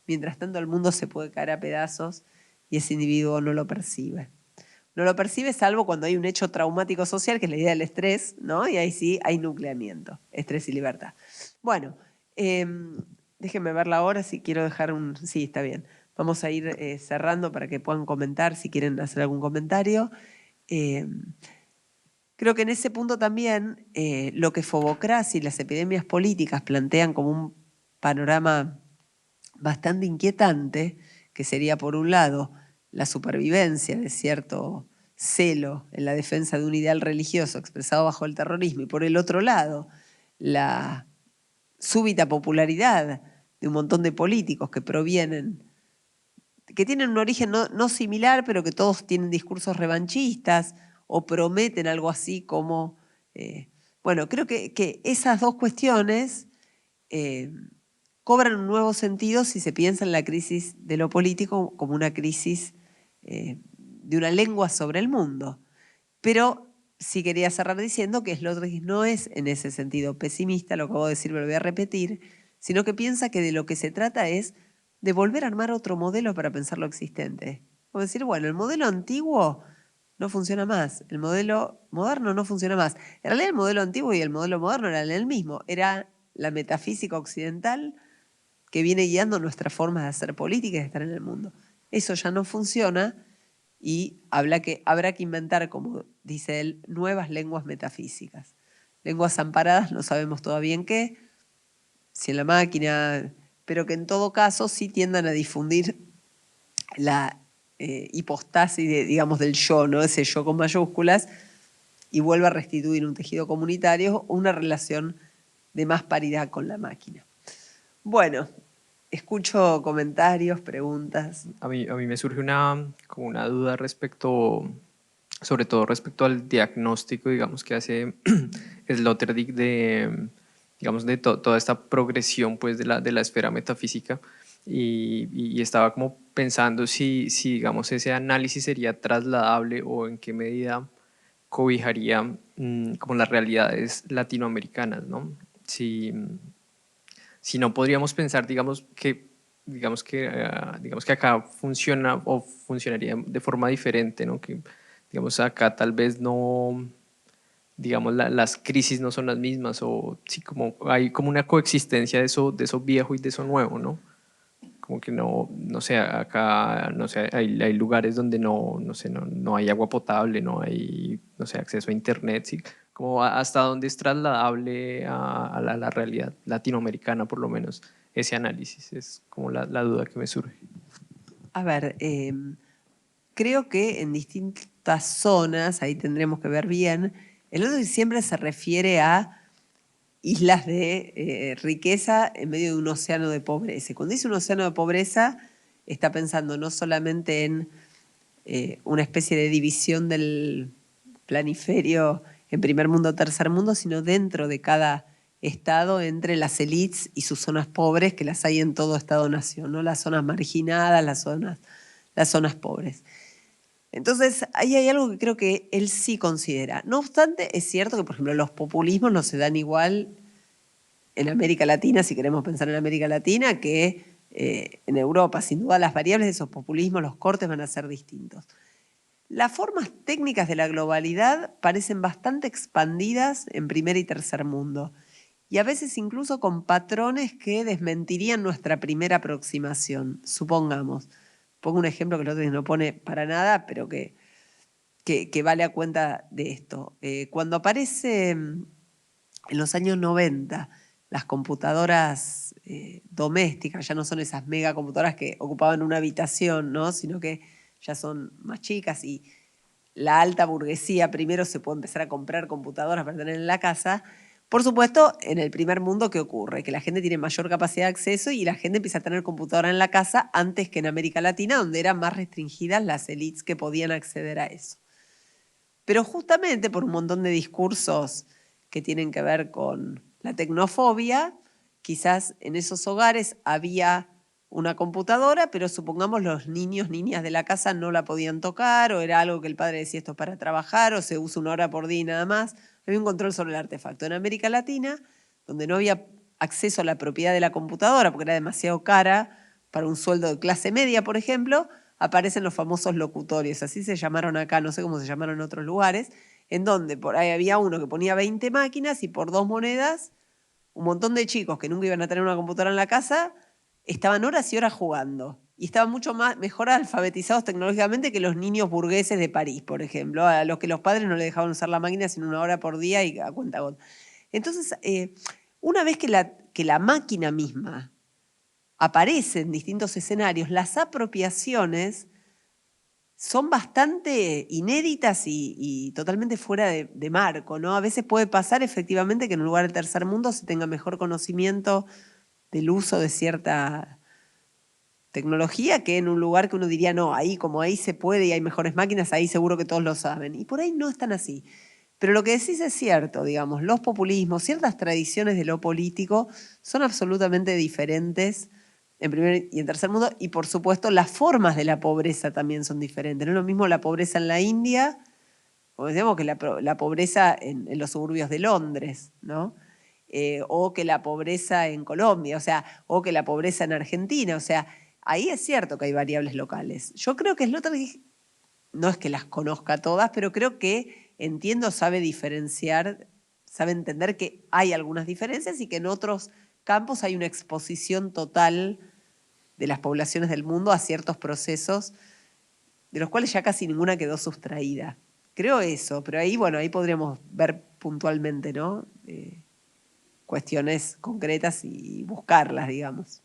Speaker 2: Mientras tanto el mundo se puede caer a pedazos y ese individuo no lo percibe. No lo percibe salvo cuando hay un hecho traumático social, que es la idea del estrés, ¿no? Y ahí sí hay nucleamiento, estrés y libertad. Bueno, déjenme ver la hora si quiero dejar un... Sí, está bien. Vamos a ir cerrando para que puedan comentar si quieren hacer algún comentario. Creo que en ese punto también lo que Fobocracia y las epidemias políticas plantean como un panorama bastante inquietante, que sería por un lado la supervivencia de cierto celo en la defensa de un ideal religioso expresado bajo el terrorismo y por el otro lado la súbita popularidad de un montón de políticos que provienen, que tienen un origen no similar, pero que todos tienen discursos revanchistas o prometen algo así como... bueno, creo que esas dos cuestiones cobran un nuevo sentido si se piensa en la crisis de lo político como una crisis de una lengua sobre el mundo. Pero sí quería cerrar diciendo que Sloterdijk no es en ese sentido pesimista, lo acabo de decir, me lo voy a repetir, sino que piensa que de lo que se trata es de volver a armar otro modelo para pensar lo existente. Como decir, bueno, el modelo antiguo no funciona más, el modelo moderno no funciona más. En realidad el modelo antiguo y el modelo moderno eran el mismo, era la metafísica occidental que viene guiando nuestra forma de hacer política y de estar en el mundo. Eso ya no funciona y habrá que inventar, como dice él, nuevas lenguas metafísicas. Lenguas amparadas, no sabemos todavía en qué, si en la máquina, pero que en todo caso sí tiendan a difundir la hipostasis digamos, del yo, ¿no? Ese yo con mayúsculas, y vuelva a restituir un tejido comunitario o una relación de más paridad con la máquina. Bueno, escucho comentarios, preguntas.
Speaker 3: A mí me surge como una duda sobre todo respecto al diagnóstico, digamos, que hace Sloterdijk digamos, de toda esta progresión pues, de la esfera metafísica. Y estaba como pensando si, digamos, ese análisis sería trasladable o en qué medida cobijaría como las realidades latinoamericanas, ¿no? Si no podríamos pensar, digamos que acá funciona o funcionaría de forma diferente, ¿no? Que, digamos, acá tal vez no, digamos, las crisis no son las mismas o sí, como hay como una coexistencia de eso viejo y de eso nuevo, ¿no? Como que no sé, acá, no sé, hay lugares donde no sé, no hay agua potable, no hay, no sé, acceso a internet, sí, como hasta dónde es trasladable a la realidad latinoamericana, por lo menos, ese análisis, es como la duda que me surge.
Speaker 2: A ver, creo que en distintas zonas, ahí tendremos que ver bien, el otro siempre se refiere a islas de riqueza en medio de un océano de pobreza. Y cuando dice un océano de pobreza, está pensando no solamente en una especie de división del planiferio en primer mundo, tercer mundo, sino dentro de cada estado entre las élites y sus zonas pobres, que las hay en todo estado-nación, ¿no? Las zonas marginadas, las zonas pobres. Entonces, ahí hay algo que creo que él sí considera. No obstante, es cierto que, por ejemplo, los populismos no se dan igual en América Latina, si queremos pensar en América Latina, que en Europa. Sin duda, las variables de esos populismos, los cortes van a ser distintos. Las formas técnicas de la globalidad parecen bastante expandidas en primer y tercer mundo, y a veces incluso con patrones que desmentirían nuestra primera aproximación. Supongamos, pongo un ejemplo que el otro no pone para nada, pero que vale a cuenta de esto. Cuando aparece en los años 90 las computadoras domésticas, ya no son esas megacomputadoras que ocupaban una habitación, ¿no? Sino que ya son más chicas y la alta burguesía primero se puede empezar a comprar computadoras para tener en la casa. Por supuesto, en el primer mundo, ¿qué ocurre? Que la gente tiene mayor capacidad de acceso y la gente empieza a tener computadora en la casa antes que en América Latina, donde eran más restringidas las élites que podían acceder a eso. Pero justamente por un montón de discursos que tienen que ver con la tecnofobia, quizás en esos hogares había una computadora, pero supongamos los niños, niñas de la casa no la podían tocar, o era algo que el padre decía esto es para trabajar, o se usa 1 hora por día y nada más. Había un control sobre el artefacto. En América Latina, donde no había acceso a la propiedad de la computadora, porque era demasiado cara para un sueldo de clase media, por ejemplo, aparecen los famosos locutorios, así se llamaron acá, no sé cómo se llamaron en otros lugares, en donde por ahí había uno que ponía 20 máquinas y por 2 monedas, un montón de chicos que nunca iban a tener una computadora en la casa, estaban horas y horas jugando. Y estaban mucho mejor alfabetizados tecnológicamente que los niños burgueses de París, por ejemplo, a los que los padres no les dejaban usar la máquina sino 1 hora por día y a cuenta. Entonces, una vez que la máquina misma aparece en distintos escenarios, las apropiaciones son bastante inéditas y totalmente fuera de marco, ¿no? A veces puede pasar efectivamente que en un lugar del tercer mundo se tenga mejor conocimiento del uso de cierta tecnología que en un lugar que uno diría, no, ahí como ahí se puede y hay mejores máquinas, ahí seguro que todos lo saben. Y por ahí no están así. Pero lo que decís es cierto, digamos, los populismos, ciertas tradiciones de lo político son absolutamente diferentes en primer y en tercer mundo, y por supuesto las formas de la pobreza también son diferentes. No es lo mismo la pobreza en la India, como decíamos, que la pobreza en los suburbios de Londres, ¿no? O que la pobreza en Colombia, o sea, o que la pobreza en Argentina, o sea, ahí es cierto que hay variables locales. Yo creo que Sloterdijk, no es que las conozca todas, pero creo que entiendo, sabe diferenciar, sabe entender que hay algunas diferencias y que en otros campos hay una exposición total de las poblaciones del mundo a ciertos procesos, de los cuales ya casi ninguna quedó sustraída. Creo eso, pero ahí, bueno, ahí podríamos ver puntualmente, ¿no? Cuestiones concretas y buscarlas, digamos.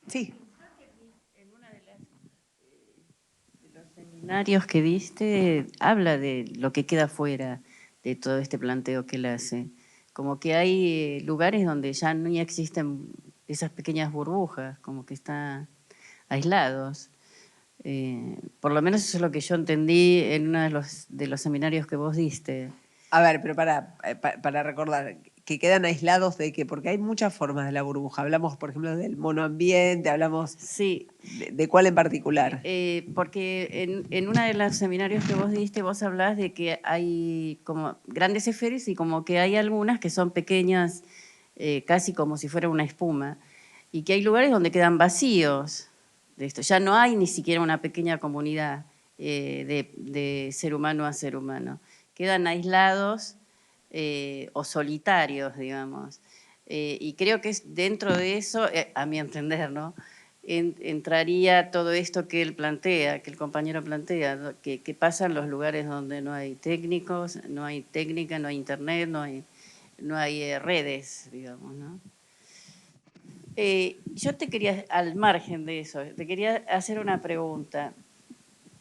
Speaker 2: Sí.
Speaker 4: En uno de los seminarios que diste, habla de lo que queda fuera de todo este planteo que él hace. Como que hay lugares donde ya no existen esas pequeñas burbujas, como que están aislados. Por lo menos eso es lo que yo entendí en uno de los seminarios que vos diste.
Speaker 2: A ver, pero para recordar, que quedan aislados de qué, porque hay muchas formas de la burbuja. Hablamos, por ejemplo, del monoambiente, hablamos
Speaker 4: Sí.
Speaker 2: ¿De cuál en particular?
Speaker 4: Porque en uno de los seminarios que vos diste, vos hablás de que hay como grandes esferas y como que hay algunas que son pequeñas, casi como si fuera una espuma, y que hay lugares donde quedan vacíos de esto. Ya no hay ni siquiera una pequeña comunidad de ser humano a ser humano. Quedan aislados o solitarios, digamos. Y creo que es dentro de eso, a mi entender, ¿no? Entraría todo esto que él plantea, que el compañero plantea, ¿no? que pasa en los lugares donde no hay técnicos, no hay técnica, no hay internet, no hay redes, digamos, ¿no? Yo te quería, al margen de eso, te quería hacer una pregunta.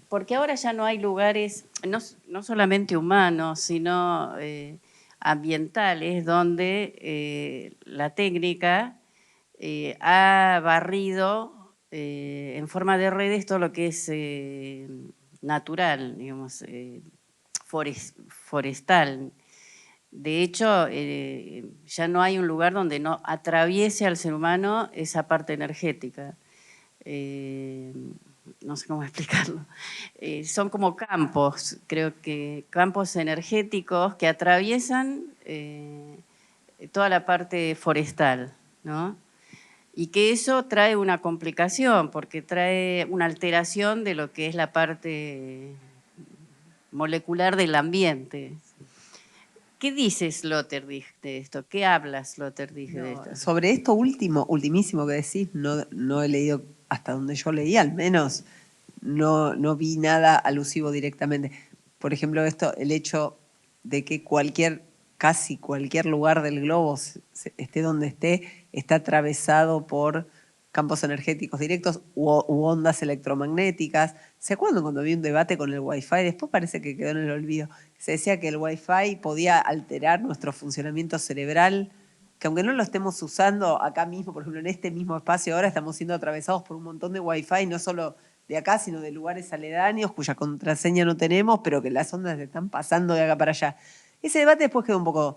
Speaker 4: Porque ahora ya no hay lugares, no solamente humanos, sino ambientales, donde la técnica ha barrido en forma de redes todo lo que es natural, digamos, forestal. De hecho, ya no hay un lugar donde no atraviese al ser humano esa parte energética. No sé cómo explicarlo. Son como campos, creo que campos energéticos que atraviesan toda la parte forestal, ¿no? Y que eso trae una complicación, porque trae una alteración de lo que es la parte molecular del ambiente. ¿Qué dice Sloterdijk de esto? ¿Qué habla Sloterdijk de esto?
Speaker 2: Sobre esto ultimísimo que decís, no he leído, hasta donde yo leí al menos, no vi nada alusivo directamente. Por ejemplo, el hecho de que casi cualquier lugar del globo, esté donde esté, está atravesado por campos energéticos directos u ondas electromagnéticas. ¿Se acuerdan cuando vi un debate con el Wi-Fi? Después parece que quedó en el olvido. Se decía que el Wi-Fi podía alterar nuestro funcionamiento cerebral, que aunque no lo estemos usando acá mismo, por ejemplo, en este mismo espacio ahora estamos siendo atravesados por un montón de Wi-Fi, no solo de acá, sino de lugares aledaños cuya contraseña no tenemos, pero que las ondas están pasando de acá para allá. Ese debate después quedó un poco...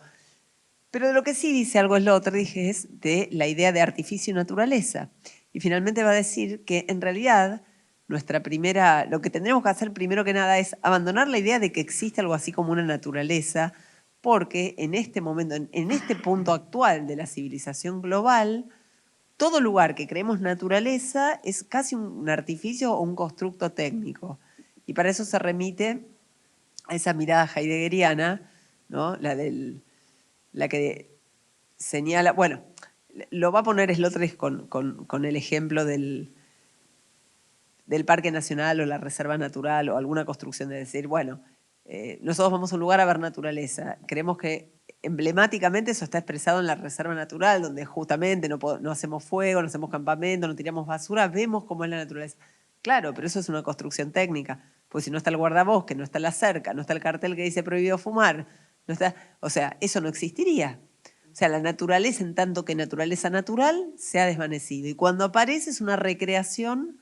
Speaker 2: Pero de lo que sí dice algo Sloterdijk es de la idea de artificio y naturaleza. Y finalmente va a decir que en realidad lo que tendremos que hacer primero que nada es abandonar la idea de que existe algo así como una naturaleza, porque en este momento, en este punto actual de la civilización global, todo lugar que creemos naturaleza es casi un artificio o un constructo técnico. Y para eso se remite a esa mirada heideggeriana, ¿no? La que señala, bueno, lo va a poner Sloterdijk con el ejemplo del Parque Nacional o la Reserva Natural o alguna construcción de decir, bueno, nosotros vamos a un lugar a ver naturaleza. Creemos que emblemáticamente eso está expresado en la Reserva Natural, donde justamente no hacemos fuego, no hacemos campamento, no tiramos basura, vemos cómo es la naturaleza. Claro, pero eso es una construcción técnica, pues si no está el guardabosque, no está la cerca, no está el cartel que dice prohibido fumar, o sea, eso no existiría. O sea, la naturaleza, en tanto que naturaleza natural, se ha desvanecido. Y cuando aparece es una recreación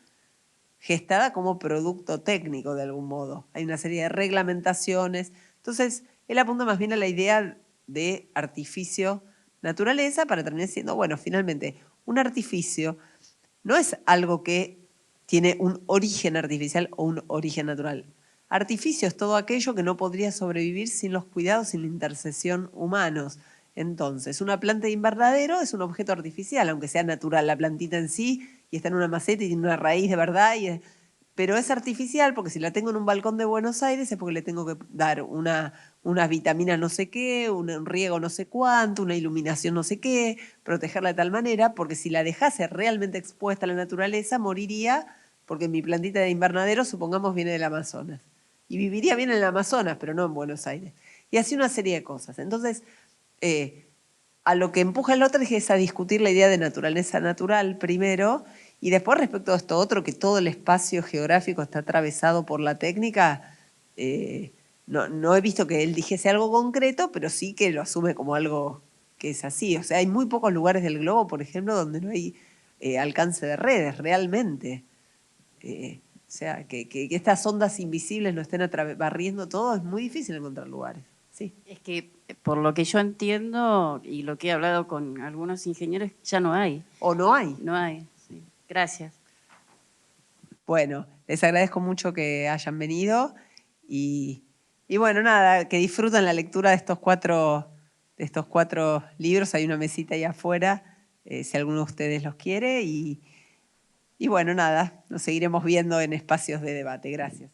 Speaker 2: gestada como producto técnico de algún modo. Hay una serie de reglamentaciones. Entonces, él apunta más bien a la idea de artificio naturaleza para terminar siendo, bueno, finalmente, un artificio no es algo que tiene un origen artificial o un origen natural. Artificio es todo aquello que no podría sobrevivir sin los cuidados, sin la intercesión humanos. Entonces, una planta de invernadero es un objeto artificial, aunque sea natural la plantita en sí, y está en una maceta y tiene una raíz de verdad, pero es artificial porque si la tengo en un balcón de Buenos Aires es porque le tengo que dar unas vitaminas no sé qué, un riego no sé cuánto, una iluminación no sé qué, protegerla de tal manera, porque si la dejase realmente expuesta a la naturaleza, moriría porque mi plantita de invernadero, supongamos, viene del Amazonas. Y viviría bien en el Amazonas, pero no en Buenos Aires. Y así una serie de cosas. Entonces, a lo que empuja el otro es a discutir la idea de naturaleza natural primero, y después respecto a esto otro, que todo el espacio geográfico está atravesado por la técnica, no he visto que él dijese algo concreto, pero sí que lo asume como algo que es así. O sea, hay muy pocos lugares del globo, por ejemplo, donde no hay alcance de redes realmente. O sea, que estas ondas invisibles no estén barriendo todo, es muy difícil encontrar lugares. Sí.
Speaker 4: Es que por lo que yo entiendo y lo que he hablado con algunos ingenieros, ya no hay.
Speaker 2: ¿O no hay?
Speaker 4: No hay, sí. Gracias.
Speaker 2: Bueno, les agradezco mucho que hayan venido y bueno, nada, que disfruten la lectura de estos cuatro libros. Hay una mesita ahí afuera, si alguno de ustedes los quiere. Y bueno, nada, nos seguiremos viendo en espacios de debate. Gracias.